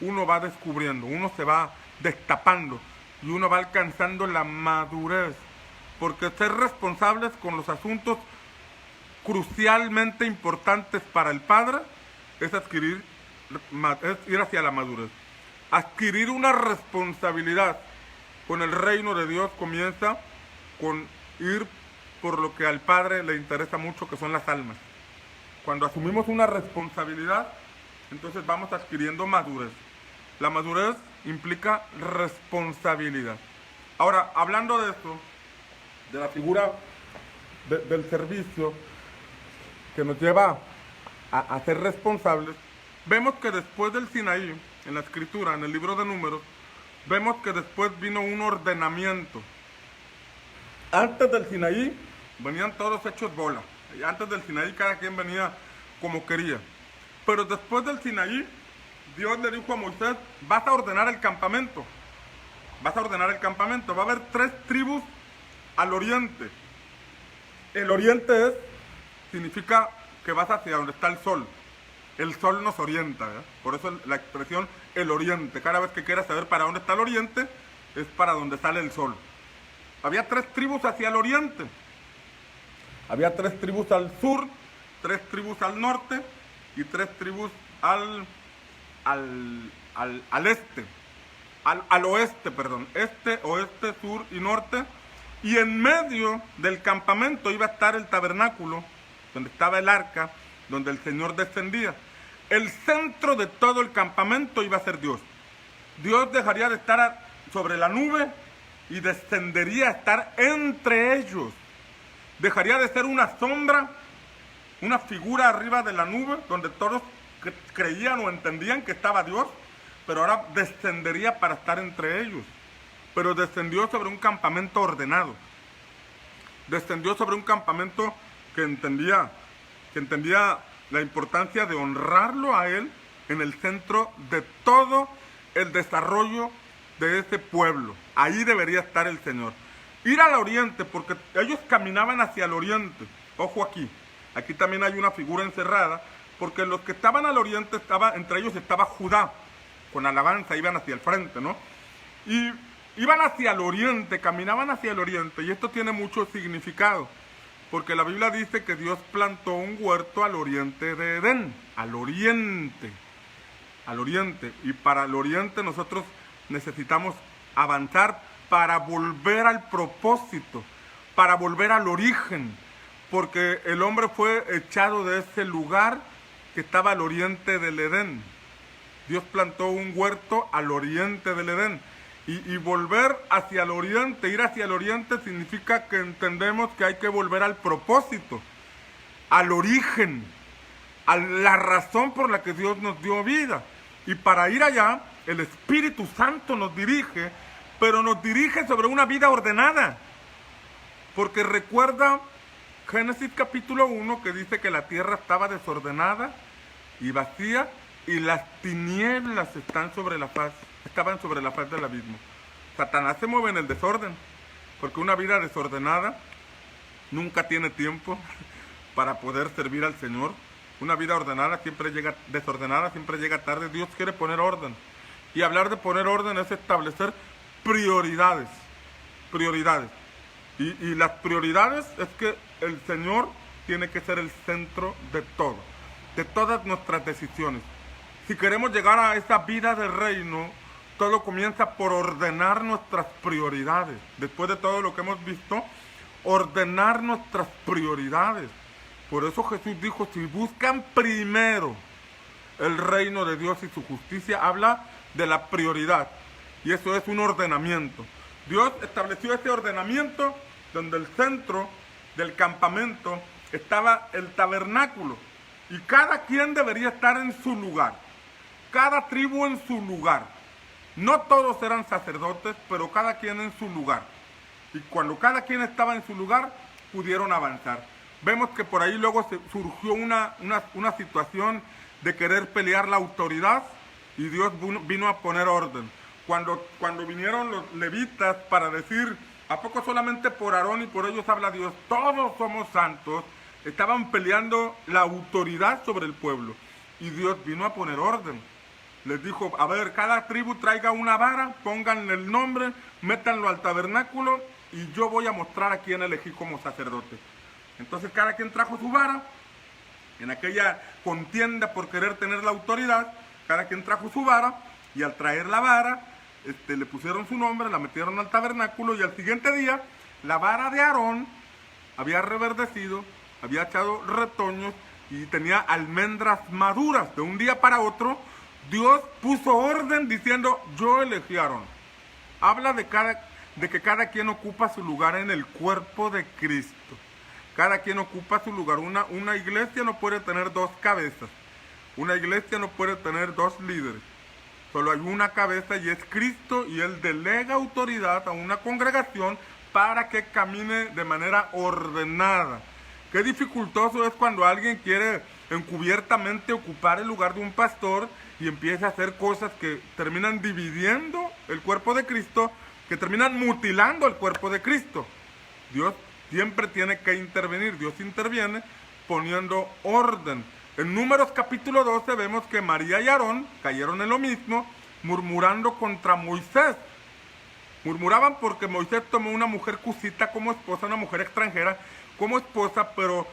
uno va descubriendo, uno se va destapando y uno va alcanzando la madurez, porque ser responsables con los asuntos crucialmente importantes para el Padre es ir hacia la madurez. Adquirir una responsabilidad con el reino de Dios comienza con ir por lo que al Padre le interesa mucho, que son las almas. Cuando asumimos una responsabilidad, entonces vamos adquiriendo madurez. La madurez implica responsabilidad. Ahora, hablando de esto, de la figura del servicio que nos lleva a ser responsables, vemos que después del Sinaí, en la Escritura, en el libro de Números, vemos que después vino un ordenamiento. Antes del Sinaí venían todos hechos bola. Y antes del Sinaí cada quien venía como quería. Pero después del Sinaí, Dios le dijo a Moisés, vas a ordenar el campamento. Vas a ordenar el campamento. Va a haber 3 tribus al oriente. El oriente significa que vas hacia donde está el sol. El sol nos orienta, ¿verdad? Por eso la expresión el oriente. Cada vez que quieras saber para dónde está el oriente, es para donde sale el sol. Había 3 tribus hacia el oriente. Había 3 tribus al sur, 3 tribus al norte y 3 tribus al este. Al oeste, perdón. Este, oeste, sur y norte. Y en medio del campamento iba a estar el tabernáculo, donde estaba el arca, donde el Señor descendía. El centro de todo el campamento iba a ser Dios. Dios dejaría de estar sobre la nube y descendería a estar entre ellos. Dejaría de ser una sombra, una figura arriba de la nube, donde todos creían o entendían que estaba Dios, pero ahora descendería para estar entre ellos. Pero descendió sobre un campamento ordenado. Descendió sobre un campamento que entendía la importancia de honrarlo a Él en el centro de todo el desarrollo de ese pueblo. Ahí debería estar el Señor. Ir al oriente, porque ellos caminaban hacia el oriente. Ojo aquí, aquí también hay una figura encerrada, porque los que estaban al oriente, entre ellos estaba Judá, con alabanza iban hacia el frente, ¿no? Y iban hacia el oriente, caminaban hacia el oriente, y esto tiene mucho significado. Porque la Biblia dice que Dios plantó un huerto al oriente de Edén, al oriente. Y para el oriente nosotros necesitamos avanzar para volver al propósito, para volver al origen. Porque el hombre fue echado de ese lugar que estaba al oriente del Edén. Dios plantó un huerto al oriente del Edén. Y volver hacia el oriente, ir hacia el oriente significa que entendemos que hay que volver al propósito, al origen, a la razón por la que Dios nos dio vida. Y para ir allá, el Espíritu Santo nos dirige, pero nos dirige sobre una vida ordenada. Porque recuerda Génesis capítulo 1 que dice que la tierra estaba desordenada y vacía y las tinieblas estaban sobre la faz del abismo. Satanás se mueve en el desorden, porque una vida desordenada nunca tiene tiempo para poder servir al Señor. Una vida ordenada desordenada siempre llega tarde. Dios quiere poner orden. Y hablar de poner orden es establecer prioridades. Prioridades. Y las prioridades es que el Señor tiene que ser el centro de todo, de todas nuestras decisiones. Si queremos llegar a esa vida del reino, todo comienza por ordenar nuestras prioridades. Después de todo lo que hemos visto, ordenar nuestras prioridades. Por eso Jesús dijo, si buscan primero el reino de Dios y su justicia, habla de la prioridad. Y eso es un ordenamiento. Dios estableció ese ordenamiento donde el centro del campamento estaba el tabernáculo. Y cada quien debería estar en su lugar. Cada tribu en su lugar. No todos eran sacerdotes, pero cada quien en su lugar. Y cuando cada quien estaba en su lugar, pudieron avanzar. Vemos que por ahí luego surgió una situación de querer pelear la autoridad y Dios vino a poner orden. Cuando vinieron los levitas para decir, ¿a poco solamente por Aarón y por ellos habla Dios? Todos somos santos. Estaban peleando la autoridad sobre el pueblo y Dios vino a poner orden. Les dijo, a ver, cada tribu traiga una vara, pónganle el nombre, métanlo al tabernáculo y yo voy a mostrar a quién elegí como sacerdote. Entonces cada quien trajo su vara, en aquella contienda por querer tener la autoridad, cada quien trajo su vara y al traer la vara, le pusieron su nombre, la metieron al tabernáculo y al siguiente día la vara de Aarón había reverdecido, había echado retoños y tenía almendras maduras. De un día para otro, Dios puso orden diciendo, yo elegí a Aarón. Habla de que cada quien ocupa su lugar en el cuerpo de Cristo. Cada quien ocupa su lugar. Una iglesia no puede tener dos cabezas. Una iglesia no puede tener dos líderes. Solo hay una cabeza y es Cristo, y Él delega autoridad a una congregación para que camine de manera ordenada. Qué dificultoso es cuando alguien quiere encubiertamente ocupar el lugar de un pastor y empieza a hacer cosas que terminan dividiendo el cuerpo de Cristo, que terminan mutilando el cuerpo de Cristo. Dios siempre tiene que intervenir. Dios interviene poniendo orden. En Números capítulo 12 vemos que María y Aarón cayeron en lo mismo, murmurando contra Moisés. Murmuraban porque Moisés tomó una mujer cusita como esposa, una mujer extranjera como esposa, pero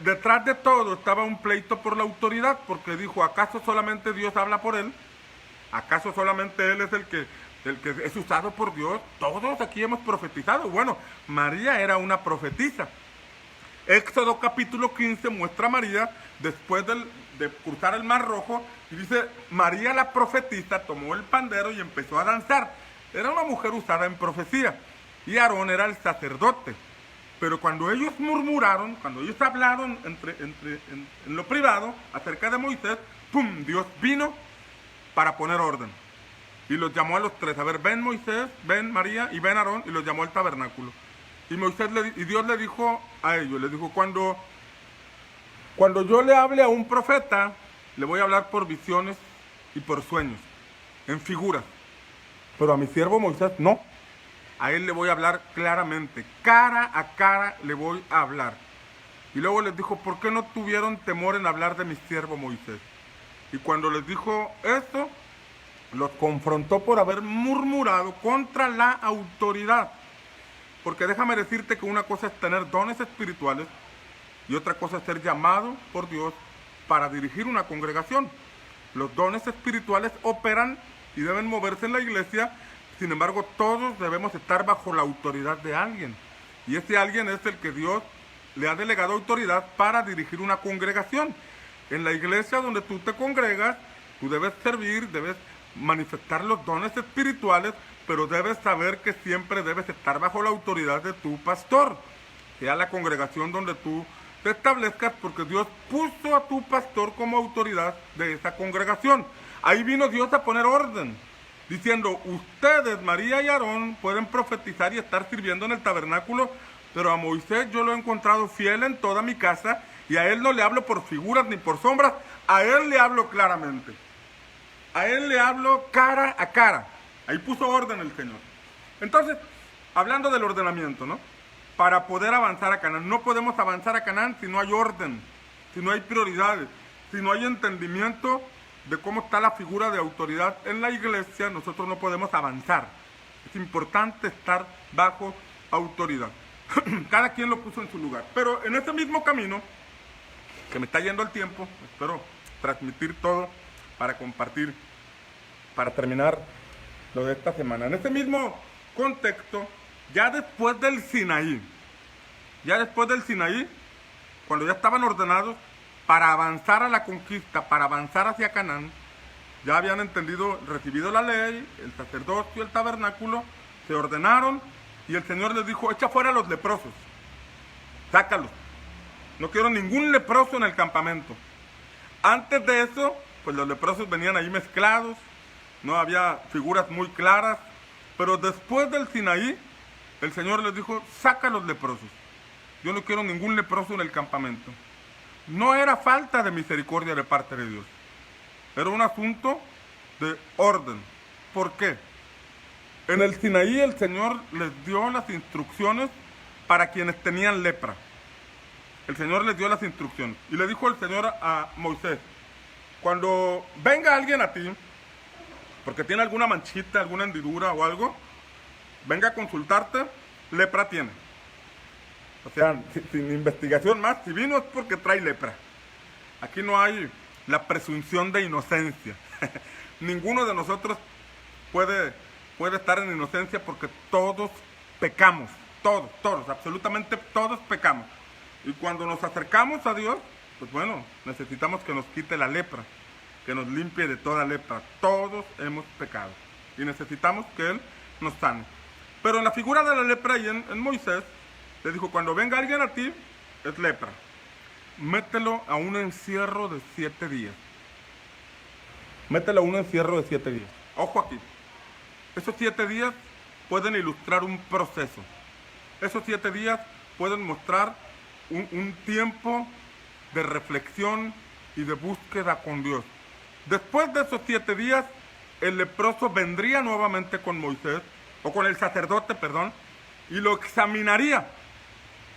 detrás de todo estaba un pleito por la autoridad, porque dijo, ¿acaso solamente Dios habla por él? ¿Acaso solamente él es el que es usado por Dios? Todos aquí hemos profetizado. Bueno, María era una profetisa. Éxodo capítulo 15 muestra a María después de cruzar el Mar Rojo y dice, María la profetisa tomó el pandero y empezó a danzar. Era una mujer usada en profecía y Aarón era el sacerdote. Pero cuando ellos murmuraron, cuando ellos hablaron en lo privado acerca de Moisés, ¡pum!, Dios vino para poner orden. Y los llamó a los tres. A ver, ven Moisés, ven María y ven Aarón, y los llamó al tabernáculo. Y Dios le dijo a ellos, les dijo, cuando yo le hable a un profeta, le voy a hablar por visiones y por sueños, en figuras. Pero a mi siervo Moisés no. A él le voy a hablar claramente, cara a cara le voy a hablar. Y luego les dijo, ¿por qué no tuvieron temor en hablar de mi siervo Moisés? Y cuando les dijo esto, los confrontó por haber murmurado contra la autoridad. Porque déjame decirte que una cosa es tener dones espirituales y otra cosa es ser llamado por Dios para dirigir una congregación. Los dones espirituales operan y deben moverse en la iglesia. Sin embargo, todos debemos estar bajo la autoridad de alguien. Y ese alguien es el que Dios le ha delegado autoridad para dirigir una congregación. En la iglesia donde tú te congregas, tú debes servir, debes manifestar los dones espirituales, pero debes saber que siempre debes estar bajo la autoridad de tu pastor, sea la congregación donde tú te establezcas, porque Dios puso a tu pastor como autoridad de esa congregación. Ahí vino Dios a poner orden, diciendo, ustedes, María y Aarón, pueden profetizar y estar sirviendo en el tabernáculo, pero a Moisés yo lo he encontrado fiel en toda mi casa, y a él no le hablo por figuras ni por sombras, a él le hablo claramente. A él le hablo cara a cara. Ahí puso orden el Señor. Entonces, hablando del ordenamiento, ¿no? Para poder avanzar a Canaán. No podemos avanzar a Canaán si no hay orden, si no hay prioridades, si no hay entendimiento de cómo está la figura de autoridad en la iglesia. Nosotros no podemos avanzar. Es importante estar bajo autoridad. Cada quien lo puso en su lugar. Pero en ese mismo camino, que me está yendo el tiempo, espero transmitir todo para compartir, para terminar lo de esta semana. En este mismo contexto, ya después del Sinaí, cuando ya estaban ordenados para avanzar a la conquista, para avanzar hacia Canaán, ya habían entendido, recibido la ley, el sacerdocio, el tabernáculo, se ordenaron y el Señor les dijo, echa fuera a los leprosos, sácalos. No quiero ningún leproso en el campamento. Antes de eso, pues los leprosos venían ahí mezclados, no había figuras muy claras, pero después del Sinaí, el Señor les dijo, saca a los leprosos. Yo no quiero ningún leproso en el campamento. No era falta de misericordia de parte de Dios. Era un asunto de orden. ¿Por qué? En el Sinaí el Señor les dio las instrucciones para quienes tenían lepra. El Señor les dio las instrucciones. Y le dijo el Señor a Moisés, cuando venga alguien a ti, porque tiene alguna manchita, alguna hendidura o algo, venga a consultarte, lepra tiene. O sea, sin investigación más, si vino es porque trae lepra. Aquí no hay la presunción de inocencia. Ninguno de nosotros puede estar en inocencia porque todos pecamos. Todos, absolutamente todos pecamos. Y cuando nos acercamos a Dios, pues bueno, necesitamos que nos quite la lepra, que nos limpie de toda lepra. Todos hemos pecado y necesitamos que Él nos sane. Pero en la figura de la lepra y en Moisés, le dijo, cuando venga alguien a ti, es lepra. Mételo a un encierro de 7 días. Mételo a un encierro de 7 días. Ojo aquí. Esos 7 días pueden ilustrar un proceso. Esos 7 días pueden mostrar un tiempo de reflexión y de búsqueda con Dios. Después de esos 7 días, el leproso vendría nuevamente con Moisés, o con el sacerdote, perdón, y lo examinaría.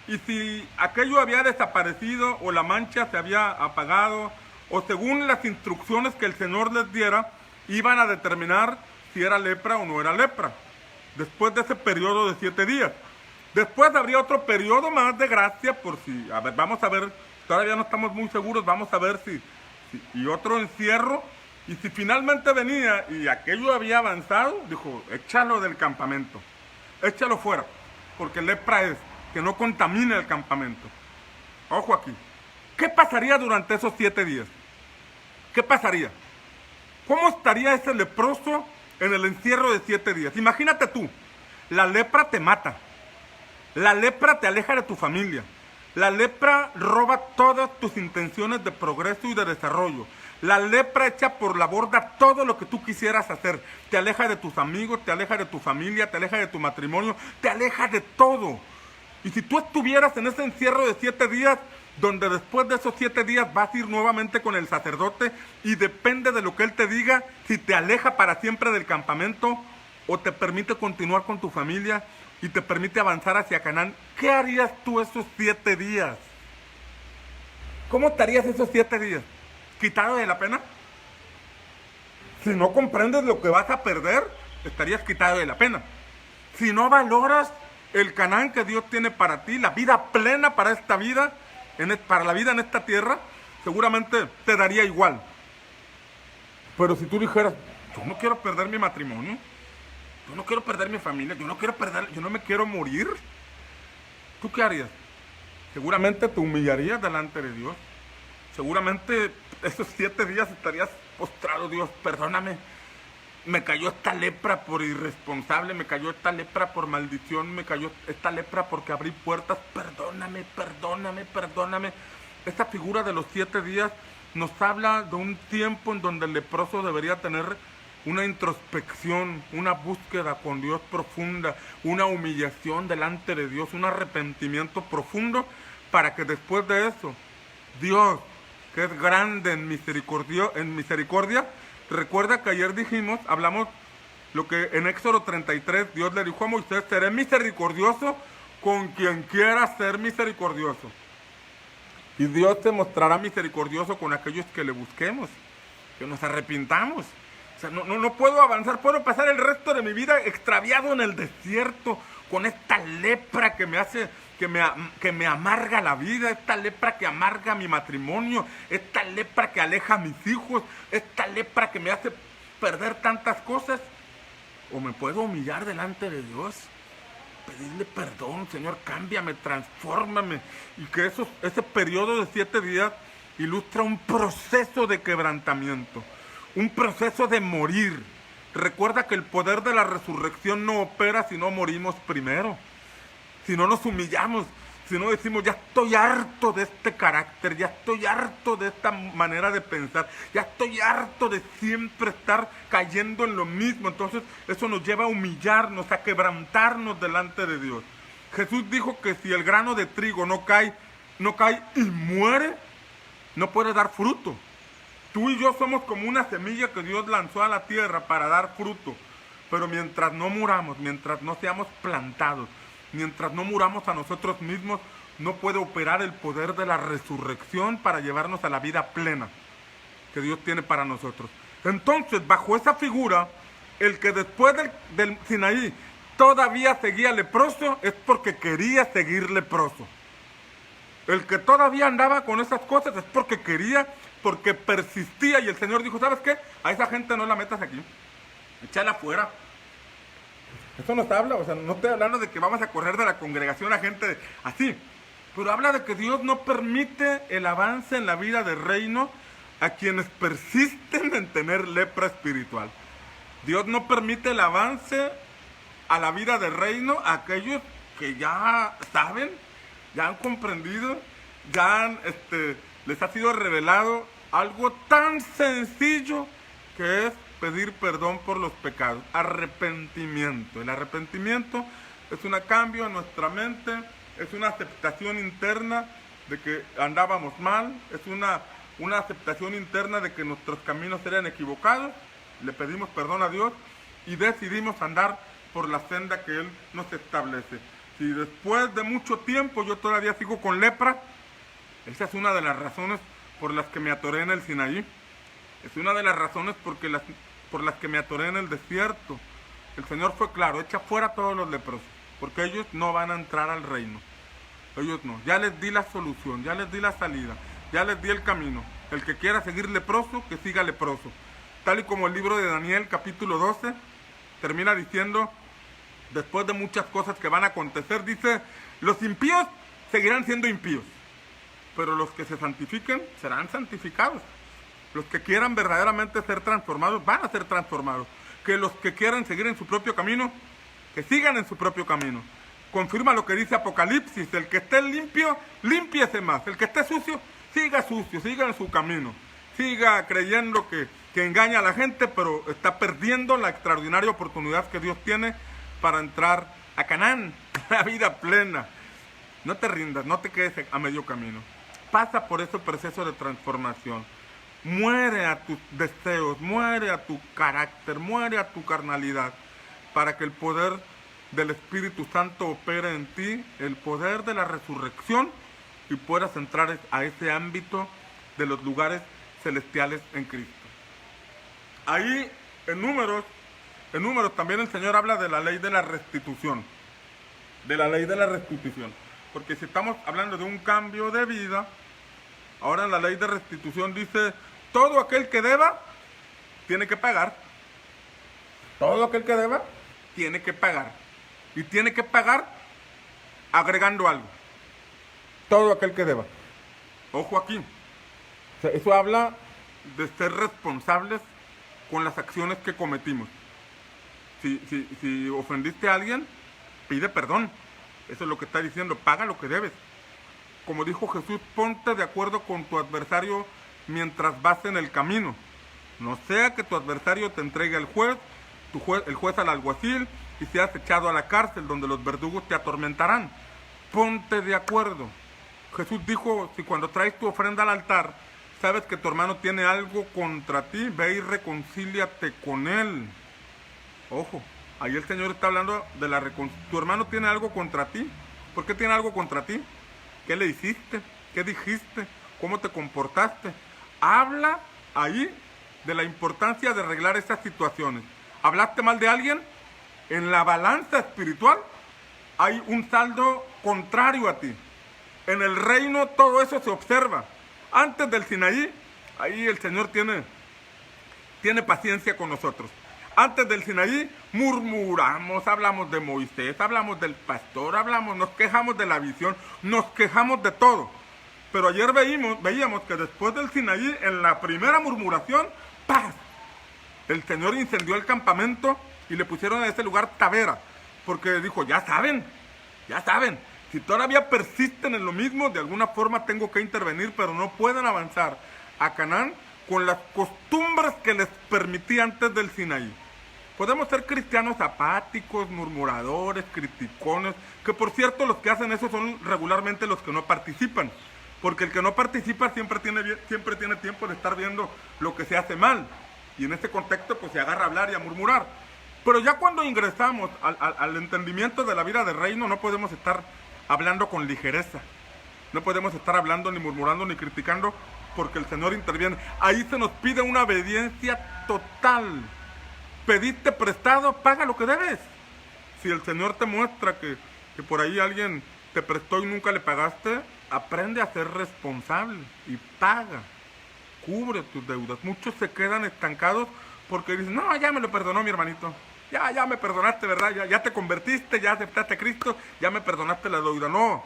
Y si aquello había desaparecido, o la mancha se había apagado, o según las instrucciones que el Señor les diera, iban a determinar si era lepra o no era lepra. Después de ese periodo de 7 días. Después habría otro periodo más de gracia por si, a ver, vamos a ver, todavía no estamos muy seguros, vamos a ver si y otro encierro, y si finalmente venía y aquello había avanzado, dijo, échalo del campamento, échalo fuera, porque lepra es, que no contamine el campamento. Ojo aquí, ¿qué pasaría durante esos 7 días? ¿Qué pasaría? ¿Cómo estaría ese leproso en el encierro de 7 días? Imagínate tú, la lepra te mata. La lepra te aleja de tu familia. La lepra roba todas tus intenciones de progreso y de desarrollo. La lepra echa por la borda todo lo que tú quisieras hacer. Te aleja de tus amigos, te aleja de tu familia, te aleja de tu matrimonio, te aleja de todo. Y si tú estuvieras en ese encierro de 7 días, donde después de esos 7 días vas a ir nuevamente con el sacerdote y depende de lo que él te diga, si te aleja para siempre del campamento o te permite continuar con tu familia y te permite avanzar hacia Canaán, ¿qué harías tú esos 7 días? ¿Cómo estarías esos 7 días? ¿Quitado de la pena? Si no comprendes lo que vas a perder, estarías quitado de la pena. Si no valoras el Canaán que Dios tiene para ti, la vida plena para esta vida, para la vida en esta tierra, seguramente te daría igual. Pero si tú dijeras, yo no quiero perder mi matrimonio, yo no quiero perder mi familia, yo no me quiero morir, ¿tú qué harías? Seguramente te humillarías delante de Dios. Seguramente esos 7 días estarías postrado, Dios, perdóname. me cayó esta lepra por irresponsable, me cayó esta lepra por maldición, me cayó esta lepra porque abrí puertas, perdóname, perdóname, perdóname. Esta figura de los 7 días nos habla de un tiempo en donde el leproso debería tener una introspección, una búsqueda con Dios profunda, una humillación delante de Dios, un arrepentimiento profundo, para que después de eso, Dios, que es grande en misericordia, recuerda que ayer hablamos lo que en Éxodo 33 Dios le dijo a Moisés: seré misericordioso con quien quiera ser misericordioso. Y Dios se mostrará misericordioso con aquellos que le busquemos, que nos arrepintamos. O sea, no puedo avanzar, puedo pasar el resto de mi vida extraviado en el desierto, con esta lepra que me hace, que me amarga la vida, esta lepra que amarga mi matrimonio, esta lepra que aleja a mis hijos, esta lepra que me hace perder tantas cosas. O me puedo humillar delante de Dios, pedirle perdón: Señor, cámbiame, transfórmame. Y que ese periodo de 7 días ilustra un proceso de quebrantamiento, un proceso de morir. Recuerda que el poder de la resurrección no opera si no morimos primero, si no nos humillamos, si no decimos: ya estoy harto de este carácter, ya estoy harto de esta manera de pensar, ya estoy harto de siempre estar cayendo en lo mismo. Entonces eso nos lleva a humillarnos, a quebrantarnos delante de Dios. Jesús dijo que si el grano de trigo no cae y muere, no puede dar fruto. Tú y yo somos como una semilla que Dios lanzó a la tierra para dar fruto. Pero mientras no muramos, mientras no seamos plantados, mientras no muramos a nosotros mismos, no puede operar el poder de la resurrección para llevarnos a la vida plena que Dios tiene para nosotros. Entonces, bajo esa figura, el que después del Sinaí todavía seguía leproso es porque quería seguir leproso. El que todavía andaba con esas cosas es porque quería, porque persistía. Y el Señor dijo: ¿sabes qué? A esa gente no la metas aquí, échala afuera. Eso nos habla, o sea, no estoy hablando de que vamos a correr de la congregación a gente así, pero habla de que Dios no permite el avance en la vida del reino a quienes persisten en tener lepra espiritual. Dios no permite el avance a la vida del reino a aquellos que ya saben, ya han comprendido, les ha sido revelado algo tan sencillo que es pedir perdón por los pecados, arrepentimiento. El arrepentimiento es un cambio en nuestra mente, es una aceptación interna de que andábamos mal, es una aceptación interna de que nuestros caminos eran equivocados, le pedimos perdón a Dios y decidimos andar por la senda que Él nos establece. Si después de mucho tiempo yo todavía sigo con lepra, esa es una de las razones por las que me atoré en el Sinaí. Es una de las razones por las que me atoré en el desierto. El Señor fue claro: echa fuera a todos los leprosos, porque ellos no van a entrar al reino. Ellos no. Ya les di la solución, ya les di la salida, ya les di el camino. El que quiera seguir leproso, que siga leproso. Tal y como el libro de Daniel, capítulo 12, termina diciendo, después de muchas cosas que van a acontecer, dice: los impíos seguirán siendo impíos, pero los que se santifiquen serán santificados. Los que quieran verdaderamente ser transformados van a ser transformados. Que los que quieran seguir en su propio camino, que sigan en su propio camino. Confirma lo que dice Apocalipsis: el que esté limpio, límpiese más. El que esté sucio, siga en su camino. Siga creyendo que engaña a la gente, pero está perdiendo la extraordinaria oportunidad que Dios tiene para entrar a Canaán, la vida plena. No te rindas, no te quedes a medio camino. Pasa por ese proceso de transformación. Muere a tus deseos, muere a tu carácter, muere a tu carnalidad, para que el poder del Espíritu Santo opere en ti, el poder de la resurrección, y puedas entrar a ese ámbito de los lugares celestiales en Cristo. Ahí, en números también el Señor habla de la ley de la restitución. De la ley de la restitución. Porque si estamos hablando de un cambio de vida, ahora en la ley de restitución dice: todo aquel que deba, tiene que pagar. Todo aquel que deba, tiene que pagar. Y tiene que pagar agregando algo. Todo aquel que deba. Ojo aquí. O sea, eso habla de ser responsables con las acciones que cometimos. Si ofendiste a alguien, pide perdón. Eso es lo que está diciendo, paga lo que debes. Como dijo Jesús, ponte de acuerdo con tu adversario mientras vas en el camino. No sea que tu adversario te entregue al juez, el juez al alguacil, y seas echado a la cárcel donde los verdugos te atormentarán. Ponte de acuerdo. Jesús dijo, si cuando traes tu ofrenda al altar, sabes que tu hermano tiene algo contra ti, ve y reconcíliate con él. Ojo, ahí el Señor está hablando de la reconciliación. Tu hermano tiene algo contra ti. ¿Por qué tiene algo contra ti? ¿Qué le hiciste? ¿Qué dijiste? ¿Cómo te comportaste? Habla ahí de la importancia de arreglar esas situaciones. ¿Hablaste mal de alguien? En la balanza espiritual hay un saldo contrario a ti. En el reino todo eso se observa. Antes del Sinaí, ahí el Señor tiene paciencia con nosotros. Antes del Sinaí murmuramos, hablamos de Moisés, hablamos del pastor, nos quejamos de la visión, nos quejamos de todo. Pero ayer veíamos que después del Sinaí, en la primera murmuración, ¡paz! El Señor incendió el campamento y le pusieron en ese lugar Tavera, porque dijo, ya saben, si todavía persisten en lo mismo, de alguna forma tengo que intervenir, pero no pueden avanzar a Canaán con las costumbres que les permití antes del Sinaí. Podemos ser cristianos apáticos, murmuradores, criticones, que por cierto los que hacen eso son regularmente los que no participan, porque el que no participa siempre tiene tiempo de estar viendo lo que se hace mal, y en este contexto pues se agarra a hablar y a murmurar. Pero ya cuando ingresamos al entendimiento de la vida del reino, no podemos estar hablando con ligereza, no podemos estar hablando ni murmurando ni criticando, porque el Señor interviene. Ahí se nos pide una obediencia total. Pediste prestado, paga lo que debes. Si el Señor te muestra que por ahí alguien te prestó y nunca le pagaste, aprende a ser responsable y paga. Cubre tus deudas. Muchos se quedan estancados porque dicen, no, ya me lo perdonó mi hermanito. Ya me perdonaste, ¿verdad? Ya te convertiste, ya aceptaste a Cristo, ya me perdonaste la deuda. No,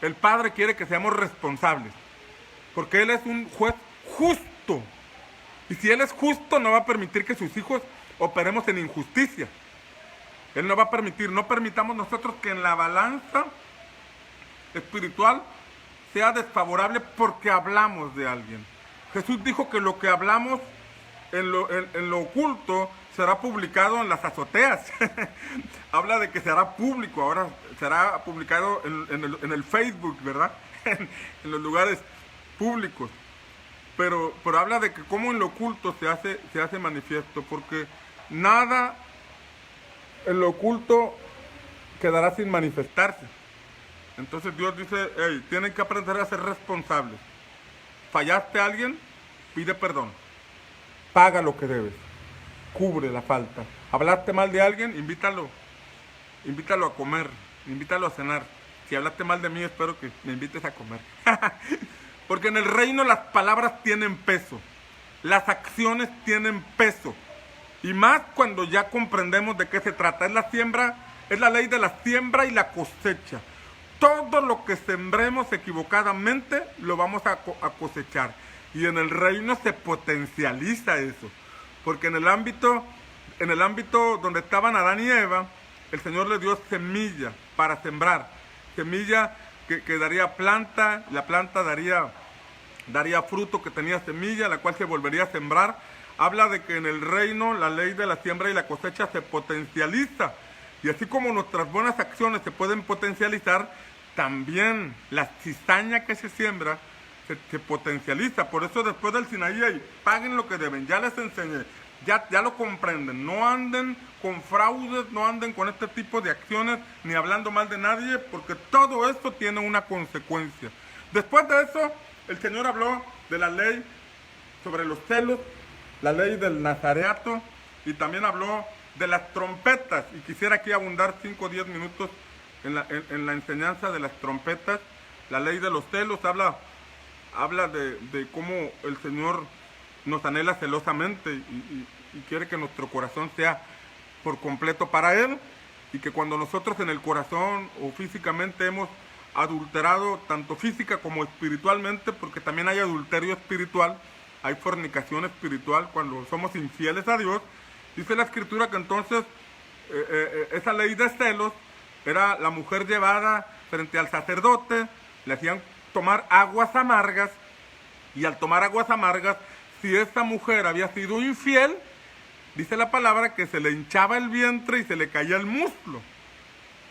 el Padre quiere que seamos responsables, porque Él es un juez justo. Y si Él es justo, no va a permitir que sus hijos operemos en injusticia. Él no va a permitir, no permitamos nosotros que en la balanza espiritual sea desfavorable porque hablamos de alguien. Jesús dijo que lo que hablamos en lo oculto será publicado en las azoteas. Habla de que será público, ahora será publicado en el Facebook, ¿verdad? En los lugares públicos. Pero habla de que como en lo oculto se hace manifiesto, porque nada en lo oculto quedará sin manifestarse. Entonces Dios dice, hey, tienen que aprender a ser responsables. ¿Fallaste a alguien? Pide perdón. Paga lo que debes. Cubre la falta. ¿Hablaste mal de alguien? Invítalo a comer, invítalo a cenar. Si hablaste mal de mí, espero que me invites a comer. Porque en el reino las palabras tienen peso, las acciones tienen peso. Y más cuando ya comprendemos de qué se trata. Es la siembra, es la ley de la siembra y la cosecha. Todo lo que sembremos equivocadamente lo vamos a cosechar. Y en el reino se potencializa eso. Porque en el ámbito donde estaban Adán y Eva, el Señor les dio semilla para sembrar. Semilla que daría planta, la planta daría fruto que tenía semilla, la cual se volvería a sembrar. Habla de que en el reino la ley de la siembra y la cosecha se potencializa. Y así como nuestras buenas acciones se pueden potencializar, también la cizaña que se siembra se potencializa. Por eso después del Sinaí, paguen lo que deben, ya les enseñé, ya lo comprenden. No anden con fraudes, no anden con este tipo de acciones, ni hablando mal de nadie, porque todo esto tiene una consecuencia. Después de eso, el Señor habló de la ley sobre los celos, la ley del nazareato, y también habló de las trompetas, y quisiera aquí abundar 5 o 10 minutos en la enseñanza de las trompetas. La ley de los celos habla de cómo el Señor nos anhela celosamente y quiere que nuestro corazón sea por completo para Él, y que cuando nosotros en el corazón o físicamente hemos adulterado tanto física como espiritualmente, porque también hay adulterio espiritual, hay fornicación espiritual cuando somos infieles a Dios. Dice la Escritura que entonces esa ley de celos era la mujer llevada frente al sacerdote, le hacían tomar aguas amargas, y al tomar aguas amargas, si esta mujer había sido infiel, dice la palabra que se le hinchaba el vientre y se le caía el muslo.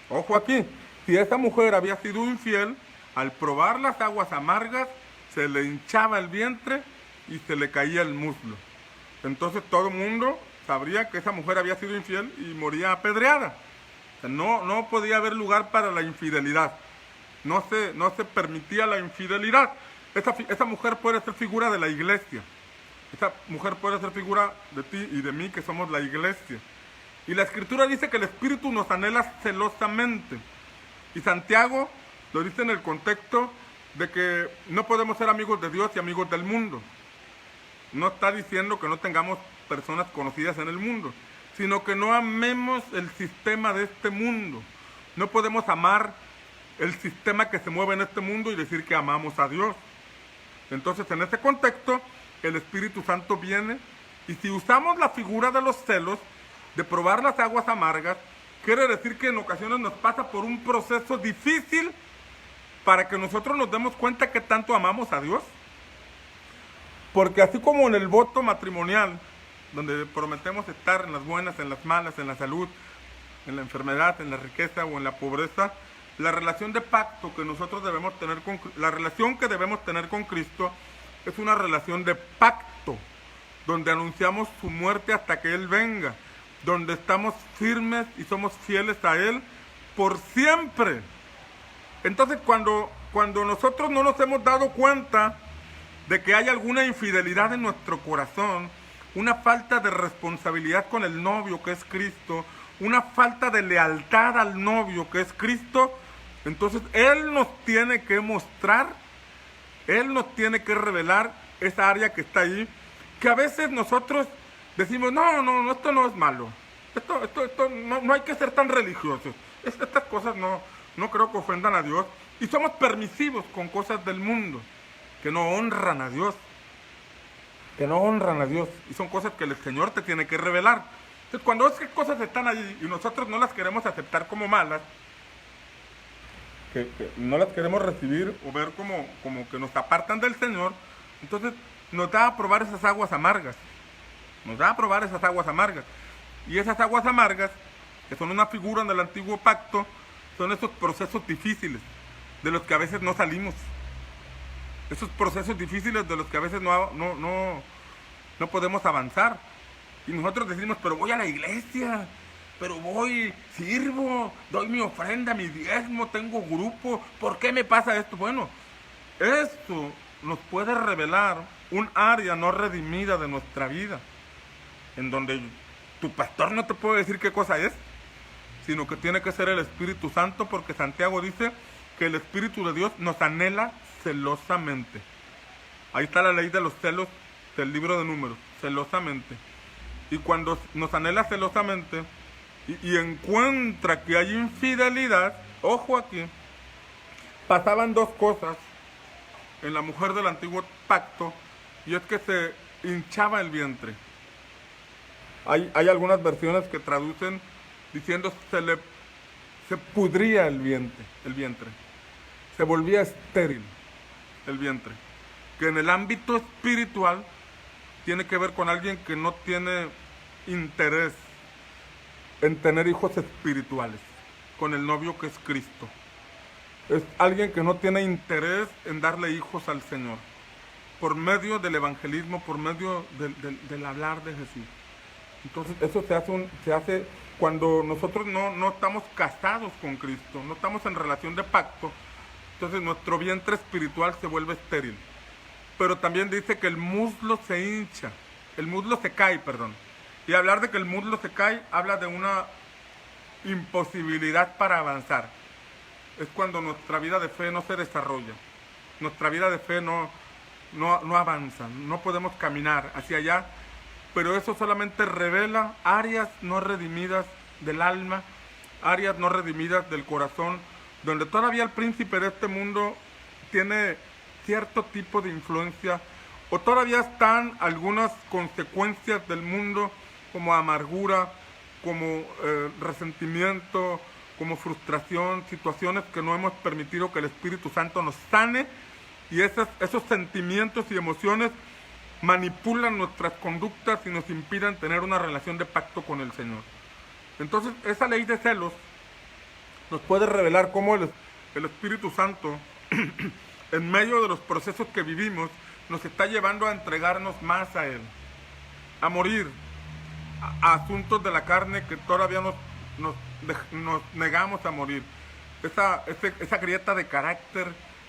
Ojo aquí, si esa mujer había sido infiel, al probar las aguas amargas, se le hinchaba el vientre y se le caía el muslo. Entonces todo el mundo sabría que esa mujer había sido infiel y moría apedreada. O sea, no podía haber lugar para la infidelidad. No se permitía la infidelidad. Esa mujer puede ser figura de la iglesia. Esa mujer puede ser figura de ti y de mí, que somos la iglesia. Y la Escritura dice que el Espíritu nos anhela celosamente. Y Santiago lo dice en el contexto de que no podemos ser amigos de Dios y amigos del mundo. No está diciendo que no tengamos personas conocidas en el mundo, sino que no amemos el sistema de este mundo. No podemos amar el sistema que se mueve en este mundo y decir que amamos a Dios. Entonces, en este contexto, el Espíritu Santo viene, y si usamos la figura de los celos, de probar las aguas amargas, quiere decir que en ocasiones nos pasa por un proceso difícil para que nosotros nos demos cuenta que tanto amamos a Dios. Porque así como en el voto matrimonial, donde prometemos estar en las buenas, en las malas, en la salud, en la enfermedad, en la riqueza o en la pobreza, la relación de pacto que nosotros debemos tener la relación que debemos tener con Cristo es una relación de pacto, donde anunciamos su muerte hasta que Él venga, donde estamos firmes y somos fieles a Él por siempre. Entonces, cuando nosotros no nos hemos dado cuenta de que hay alguna infidelidad en nuestro corazón, una falta de responsabilidad con el novio que es Cristo, una falta de lealtad al novio que es Cristo, entonces Él nos tiene que mostrar, Él nos tiene que revelar esa área que está ahí, que a veces nosotros decimos, no, esto no es malo, esto no hay que ser tan religiosos, estas cosas no creo que ofendan a Dios, y somos permisivos con cosas del mundo que no honran a Dios, y son cosas que el Señor te tiene que revelar. Entonces, cuando esas cosas están allí y nosotros no las queremos aceptar como malas, que no las queremos recibir o ver como que nos apartan del Señor, entonces nos da a probar esas aguas amargas. Y esas aguas amargas, que son una figura del antiguo pacto, son esos procesos difíciles de los que a veces no salimos. Esos procesos difíciles de los que a veces no podemos avanzar. Y nosotros decimos, pero voy a la iglesia, pero voy, sirvo, doy mi ofrenda, mi diezmo, tengo grupo, ¿por qué me pasa esto? Bueno, esto nos puede revelar un área no redimida de nuestra vida, en donde tu pastor no te puede decir qué cosa es, sino que tiene que ser el Espíritu Santo, porque Santiago dice que el Espíritu de Dios nos anhela celosamente. Ahí está la ley de los celos del libro de Números, celosamente. Y cuando nos anhela celosamente y encuentra que hay infidelidad, ojo aquí, pasaban dos cosas en la mujer del antiguo pacto, y es que se hinchaba el vientre. Hay algunas versiones que traducen diciendo se pudría el vientre, se volvía estéril el vientre, que en el ámbito espiritual tiene que ver con alguien que no tiene interés en tener hijos espirituales, con el novio que es Cristo. Es alguien que no tiene interés en darle hijos al Señor, por medio del evangelismo, por medio del hablar de Jesús. Entonces eso se hace cuando nosotros no estamos casados con Cristo, no estamos en relación de pacto. Entonces nuestro vientre espiritual se vuelve estéril. Pero también dice que el muslo se hincha, el muslo se cae, perdón. Y hablar de que el muslo se cae, habla de una imposibilidad para avanzar. Es cuando nuestra vida de fe no se desarrolla, nuestra vida de fe no avanza, no podemos caminar hacia allá, pero eso solamente revela áreas no redimidas del alma, áreas no redimidas del corazón, donde todavía el príncipe de este mundo tiene cierto tipo de influencia ¿O todavía están algunas consecuencias del mundo como amargura, como resentimiento, como frustración, situaciones que no hemos permitido que el Espíritu Santo nos sane? Y esos sentimientos y emociones manipulan nuestras conductas y nos impiden tener una relación de pacto con el Señor. Entonces, esa ley de celos nos puede revelar cómo el Espíritu Santo, en medio de los procesos que vivimos, nos está llevando a entregarnos más a Él, a morir a asuntos de la carne que todavía nos negamos a morir. Esa grieta de carácter,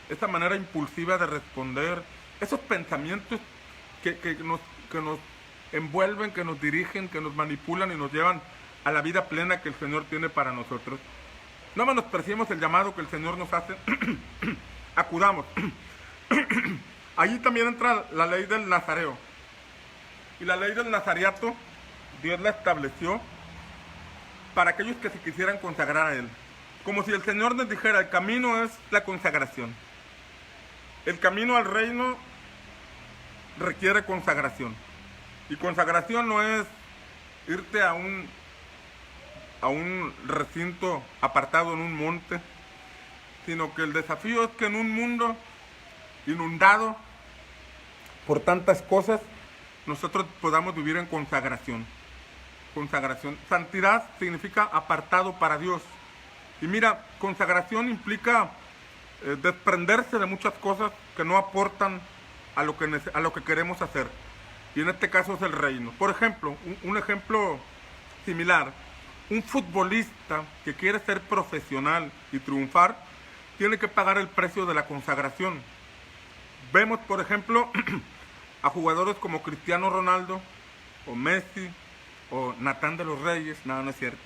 esa manera impulsiva de responder, esos pensamientos que nos envuelven, que nos dirigen, que nos manipulan y nos llevan a la vida plena que el Señor tiene para nosotros. No menospreciemos el llamado que el Señor nos hace. Acudamos. Allí también entra la ley del nazareo. Y la ley del nazariato, Dios la estableció para aquellos que se quisieran consagrar a Él. Como si el Señor nos dijera, el camino es la consagración. El camino al reino requiere consagración. Y consagración no es irte a un recinto apartado en un monte, sino que el desafío es que en un mundo inundado por tantas cosas, nosotros podamos vivir en consagración. Consagración. Santidad significa apartado para Dios. Y mira, consagración implica desprenderse de muchas cosas que no aportan a lo que queremos hacer. Y en este caso es el reino. Por ejemplo, un ejemplo similar. Un futbolista que quiere ser profesional y triunfar, tiene que pagar el precio de la consagración. Vemos, por ejemplo, a jugadores como Cristiano Ronaldo, o Messi, o Natán de los Reyes. No es cierto.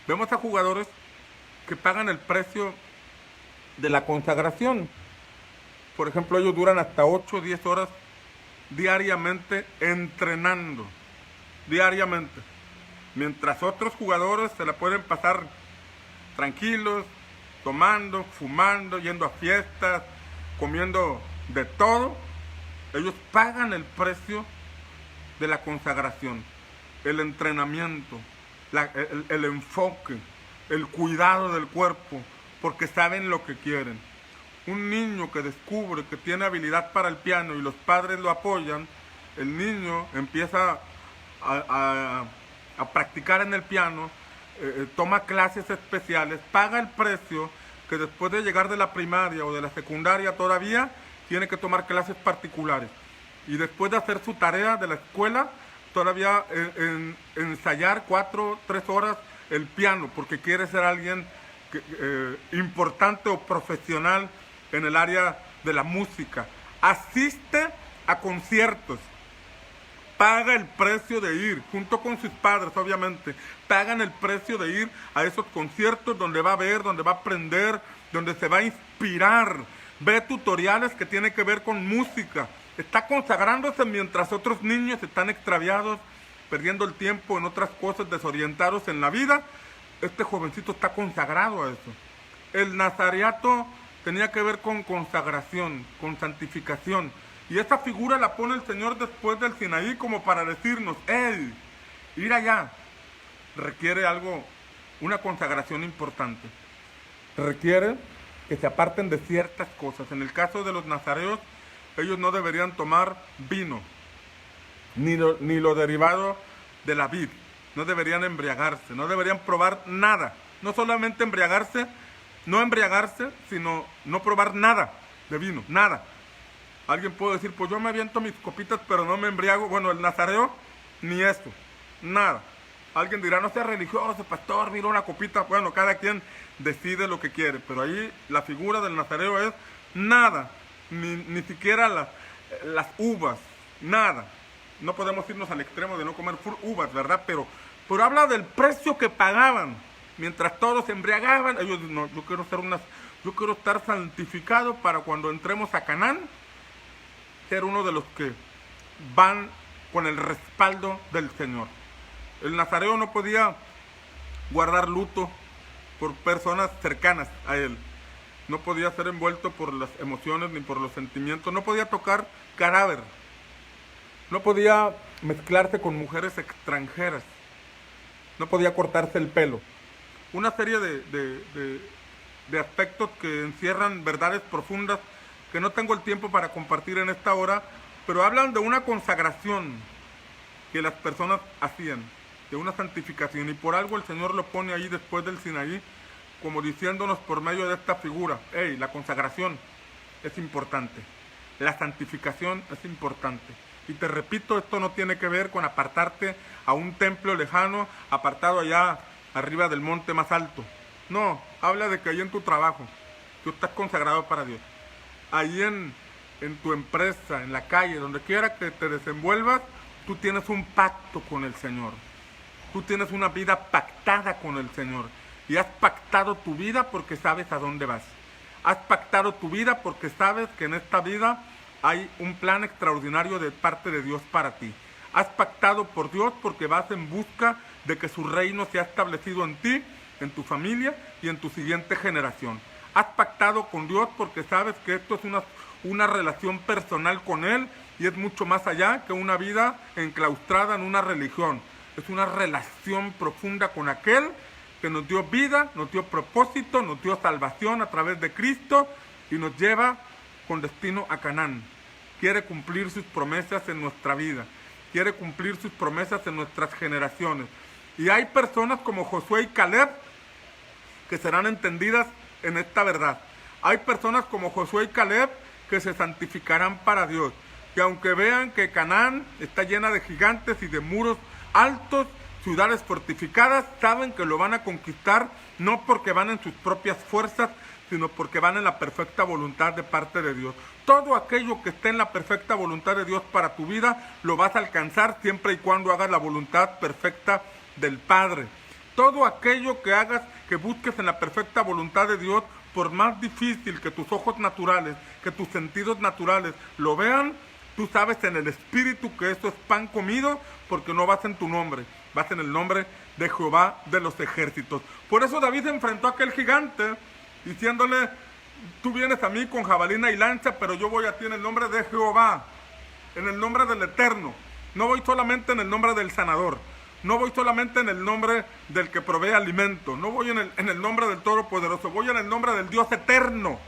Vemos a jugadores que pagan el precio de la consagración. Por ejemplo, ellos duran hasta 8 o 10 horas diariamente entrenando. Diariamente. Mientras otros jugadores se la pueden pasar tranquilos, tomando, fumando, yendo a fiestas, comiendo de todo, ellos pagan el precio de la consagración, el entrenamiento, el enfoque, el cuidado del cuerpo, porque saben lo que quieren. Un niño que descubre que tiene habilidad para el piano y los padres lo apoyan, el niño empieza a practicar en el piano, toma clases especiales, paga el precio que después de llegar de la primaria o de la secundaria todavía tiene que tomar clases particulares. Y después de hacer su tarea de la escuela, todavía ensayar 3 horas el piano, porque quiere ser alguien importante o profesional en el área de la música. Asiste a conciertos. Paga el precio de ir, junto con sus padres, obviamente. Pagan el precio de ir a esos conciertos donde va a ver, donde va a aprender, donde se va a inspirar. Ve tutoriales que tienen que ver con música. Está consagrándose mientras otros niños están extraviados, perdiendo el tiempo en otras cosas, desorientados en la vida. Este jovencito está consagrado a eso. El nazareato tenía que ver con consagración, con santificación. Y esa figura la pone el Señor después del Sinaí como para decirnos, ¡hey! Ir allá requiere una consagración importante. Requiere que se aparten de ciertas cosas. En el caso de los nazareos, ellos no deberían tomar vino, ni lo derivado de la vid. No deberían embriagarse, no deberían probar nada. No solamente no embriagarse, sino no probar nada de vino, nada. Alguien puede decir, pues yo me aviento mis copitas, pero no me embriago. Bueno, el nazareo, ni eso, nada. Alguien dirá, no sea religioso, pastor, mira una copita. Bueno, cada quien decide lo que quiere, pero ahí la figura del nazareo es nada, ni siquiera las uvas, nada. No podemos irnos al extremo de no comer uvas, ¿verdad? Pero habla del precio que pagaban. Mientras todos se embriagaban, ellos no, yo quiero estar santificado para cuando entremos a Canaán, ser uno de los que van con el respaldo del Señor. El nazareo no podía guardar luto por personas cercanas a él. no podía ser envuelto por las emociones ni por los sentimientos, no podía tocar cadáver, no podía mezclarse con mujeres extranjeras, no podía cortarse el pelo. Una serie de aspectos que encierran verdades profundas que no tengo el tiempo para compartir en esta hora, pero hablan de una consagración que las personas hacían, de una santificación, y por algo el Señor lo pone ahí después del Sinaí, como diciéndonos por medio de esta figura: hey, la consagración es importante, la santificación es importante. Y te repito, esto no tiene que ver con apartarte a un templo lejano, apartado allá arriba del monte más alto. No, habla de que ahí en tu trabajo, tú estás consagrado para Dios. Ahí en tu empresa, en la calle, donde quiera que te desenvuelvas, tú tienes un pacto con el Señor. Tú tienes una vida pactada con el Señor. Y has pactado tu vida porque sabes a dónde vas. Has pactado tu vida porque sabes que en esta vida hay un plan extraordinario de parte de Dios para ti. Has pactado por Dios porque vas en busca de que su reino sea establecido en ti, en tu familia y en tu siguiente generación. Has pactado con Dios porque sabes que esto es una relación personal con Él y es mucho más allá que una vida enclaustrada en una religión. Es una relación profunda con aquel que nos dio vida, nos dio propósito, nos dio salvación a través de Cristo y nos lleva con destino a Canaán. Quiere cumplir sus promesas en nuestra vida, quiere cumplir sus promesas en nuestras generaciones. Y hay personas como Josué y Caleb que serán entendidas en esta verdad. Hay personas como Josué y Caleb que se santificarán para Dios, que aunque vean que Canaán está llena de gigantes y de muros altos, ciudades fortificadas, saben que lo van a conquistar, no porque van en sus propias fuerzas, sino porque van en la perfecta voluntad de parte de Dios. Todo aquello que esté en la perfecta voluntad de Dios para tu vida, lo vas a alcanzar siempre y cuando hagas la voluntad perfecta del Padre. Todo aquello que hagas, que busques en la perfecta voluntad de Dios, por más difícil que tus ojos naturales, que tus sentidos naturales lo vean, tú sabes en el Espíritu que eso es pan comido, porque no vas en tu nombre, vas en el nombre de Jehová de los ejércitos. Por eso David enfrentó a aquel gigante, diciéndole: tú vienes a mí con jabalina y lanza, pero yo voy a ti en el nombre de Jehová, en el nombre del Eterno. No voy solamente en el nombre del sanador, no voy solamente en el nombre del que provee alimento, no voy en el nombre del Todopoderoso, voy en el nombre del Dios eterno.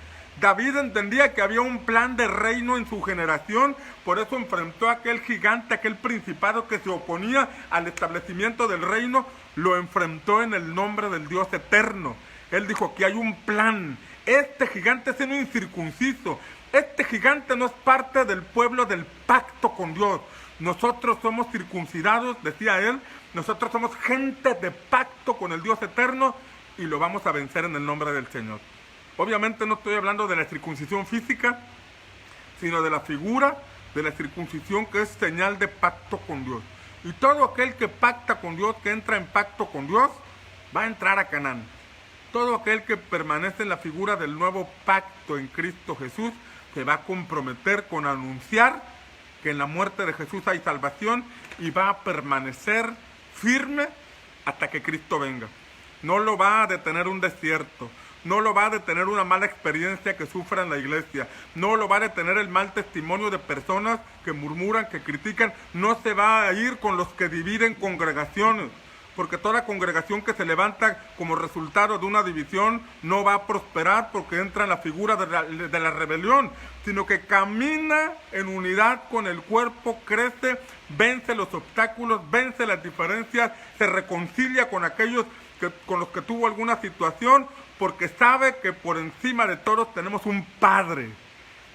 David entendía que había un plan de reino en su generación, por eso enfrentó a aquel gigante, aquel principado que se oponía al establecimiento del reino, lo enfrentó en el nombre del Dios eterno. Él dijo que hay un plan. Este gigante es un incircunciso, este gigante no es parte del pueblo del pacto con Dios. Nosotros somos circuncidados, decía él, nosotros somos gente de pacto con el Dios eterno y lo vamos a vencer en el nombre del Señor. Obviamente no estoy hablando de la circuncisión física, sino de la figura de la circuncisión que es señal de pacto con Dios. Y todo aquel que pacta con Dios, que entra en pacto con Dios, va a entrar a Canaán. Todo aquel que permanece en la figura del nuevo pacto en Cristo Jesús, se va a comprometer con anunciar que en la muerte de Jesús hay salvación y va a permanecer firme hasta que Cristo venga. No lo va a detener un desierto, no lo va a detener una mala experiencia que sufra en la iglesia, no lo va a detener el mal testimonio de personas que murmuran, que critican, no se va a ir con los que dividen congregaciones, porque toda congregación que se levanta como resultado de una división no va a prosperar porque entra en la figura de la rebelión, sino que camina en unidad con el cuerpo, crece, vence los obstáculos, vence las diferencias, se reconcilia con aquellos con los que tuvo alguna situación, porque sabe que por encima de todos tenemos un Padre.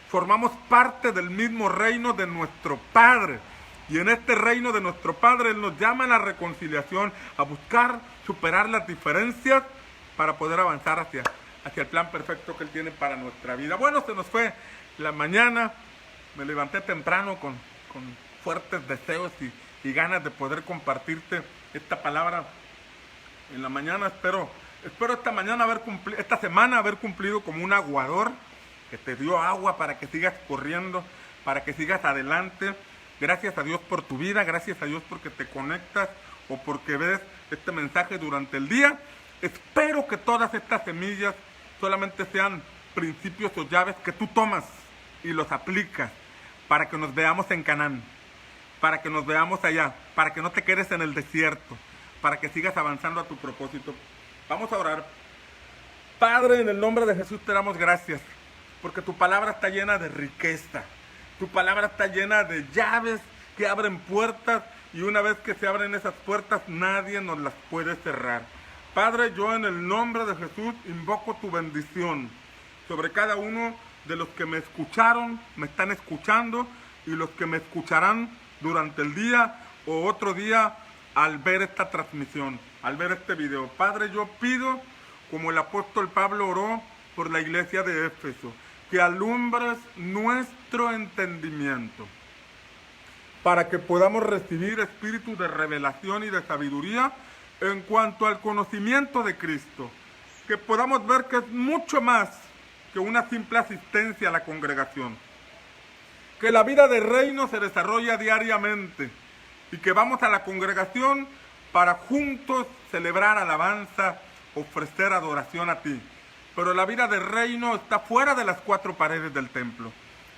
Formamos parte del mismo reino de nuestro Padre. Y en este reino de nuestro Padre, Él nos llama a la reconciliación, a buscar superar las diferencias para poder avanzar hacia el plan perfecto que Él tiene para nuestra vida. Bueno, se nos fue la mañana, me levanté temprano con fuertes deseos y ganas de poder compartirte esta palabra en la mañana. Espero esta semana haber cumplido como un aguador que te dio agua para que sigas corriendo, para que sigas adelante. Gracias a Dios por tu vida, gracias a Dios porque te conectas o porque ves este mensaje durante el día. Espero que todas estas semillas solamente sean principios o llaves que tú tomas y los aplicas para que nos veamos en Canaán, para que nos veamos allá, para que no te quedes en el desierto, para que sigas avanzando a tu propósito. Vamos a orar. Padre, en el nombre de Jesús te damos gracias, porque tu palabra está llena de riqueza, tu palabra está llena de llaves que abren puertas, y una vez que se abren esas puertas, nadie nos las puede cerrar. Padre, yo en el nombre de Jesús invoco tu bendición sobre cada uno de los que me escucharon, me están escuchando, y los que me escucharán durante el día o otro día al ver esta transmisión, al ver este video. Padre, yo pido, como el apóstol Pablo oró por la iglesia de Éfeso, que alumbres nuestro entendimiento para que podamos recibir espíritu de revelación y de sabiduría en cuanto al conocimiento de Cristo, que podamos ver que es mucho más que una simple asistencia a la congregación, que la vida de reino se desarrolla diariamente y que vamos a la congregación para juntos celebrar alabanza, ofrecer adoración a ti. Pero la vida de reino está fuera de las cuatro paredes del templo.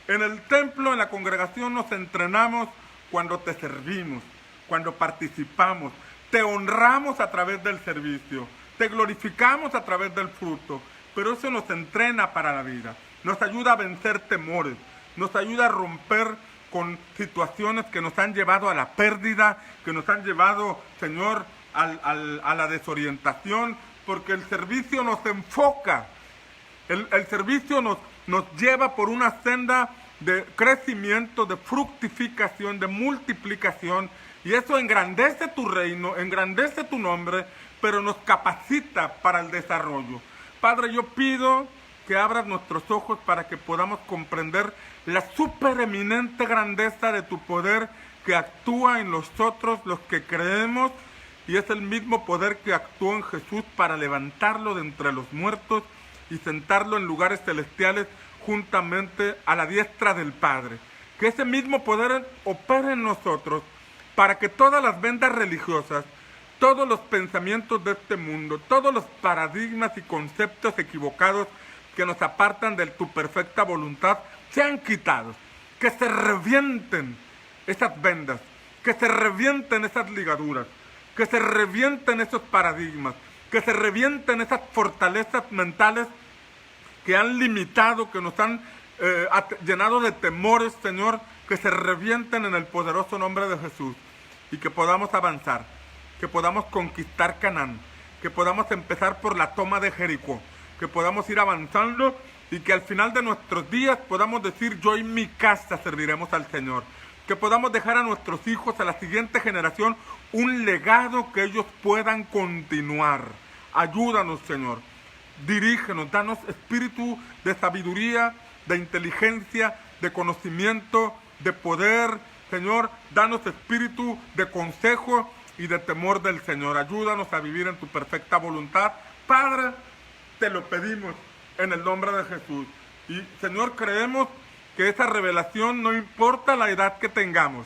En el templo, en la congregación, nos entrenamos cuando te servimos, cuando participamos, te honramos a través del servicio, te glorificamos a través del fruto, pero eso nos entrena para la vida, nos ayuda a vencer temores, nos ayuda a romper con situaciones que nos han llevado a la pérdida, que nos han llevado, Señor, a la desorientación, porque el servicio nos enfoca, el servicio nos lleva por una senda de crecimiento, de fructificación, de multiplicación, y eso engrandece tu reino, engrandece tu nombre, pero nos capacita para el desarrollo. Padre, yo pido que abras nuestros ojos para que podamos comprender la supereminente grandeza de tu poder que actúa en nosotros los que creemos, y es el mismo poder que actuó en Jesús para levantarlo de entre los muertos y sentarlo en lugares celestiales juntamente a la diestra del Padre. Que ese mismo poder opere en nosotros para que todas las vendas religiosas, todos los pensamientos de este mundo, todos los paradigmas y conceptos equivocados que nos apartan de tu perfecta voluntad sean quitados, que se revienten esas vendas, que se revienten esas ligaduras, que se revienten esos paradigmas, que se revienten esas fortalezas mentales que han limitado, que nos han llenado de temores, Señor, que se revienten en el poderoso nombre de Jesús, y que podamos avanzar, que podamos conquistar Canaán, que podamos empezar por la toma de Jericó, que podamos ir avanzando y que al final de nuestros días podamos decir: yo y mi casa serviremos al Señor. Que podamos dejar a nuestros hijos, a la siguiente generación, un legado que ellos puedan continuar. Ayúdanos, Señor. Dirígenos, danos espíritu de sabiduría, de inteligencia, de conocimiento, de poder. Señor, danos espíritu de consejo y de temor del Señor. Ayúdanos a vivir en tu perfecta voluntad. Padre, te lo pedimos en el nombre de Jesús. Y, Señor, creemos que esa revelación no importa la edad que tengamos.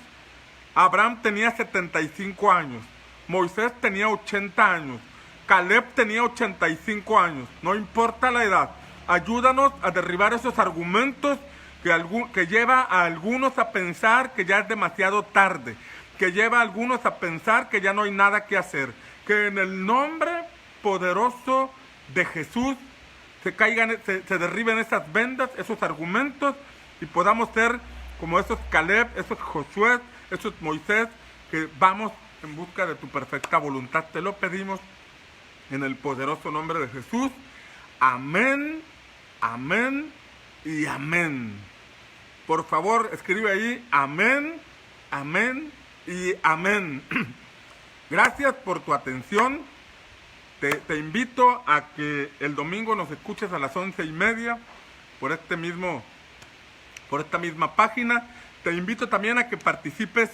Abraham tenía 75 años, Moisés tenía 80 años, Caleb tenía 85 años, no importa la edad. Ayúdanos a derribar esos argumentos que lleva a algunos a pensar que ya es demasiado tarde, que lleva a algunos a pensar que ya no hay nada que hacer. Que en el nombre poderoso de Jesús se derriben esas vendas, esos argumentos, y podamos ser como esos Caleb, esos Josué, esos Moisés, que vamos en busca de tu perfecta voluntad. Te lo pedimos en el poderoso nombre de Jesús. Amén, amén y amén. Por favor, escribe ahí: amén, amén y amén. Gracias por tu atención. Te invito a que el domingo nos escuches a las 11:30 por esta misma página. Te invito también a que participes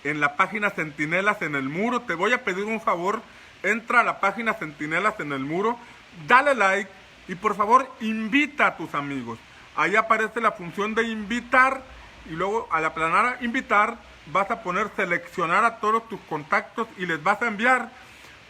en la página Centinelas en el Muro. Te voy a pedir un favor: entra a la página Centinelas en el Muro, dale like y por favor invita a tus amigos. Ahí aparece la función de invitar, y luego al aplanar a invitar vas a poner seleccionar a todos tus contactos y les vas a enviar,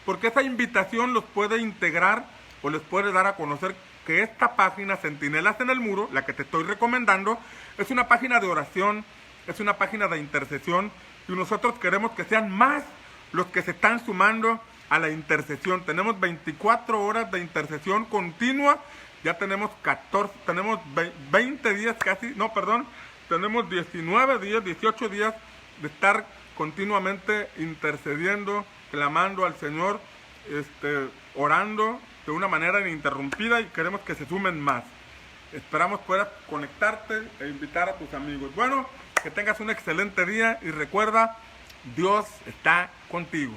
porque esa invitación los puede integrar o les puede dar a conocer que esta página, Centinelas en el Muro, la que te estoy recomendando, es una página de oración, es una página de intercesión, y nosotros queremos que sean más los que se están sumando a la intercesión. Tenemos 24 horas de intercesión continua, ya tenemos 20 días casi, no, perdón, tenemos 19 días, 18 días de estar continuamente intercediendo, clamando al Señor, orando de una manera ininterrumpida, y queremos que se sumen más. Esperamos puedas conectarte e invitar a tus amigos. Bueno, que tengas un excelente día y recuerda, Dios está contigo.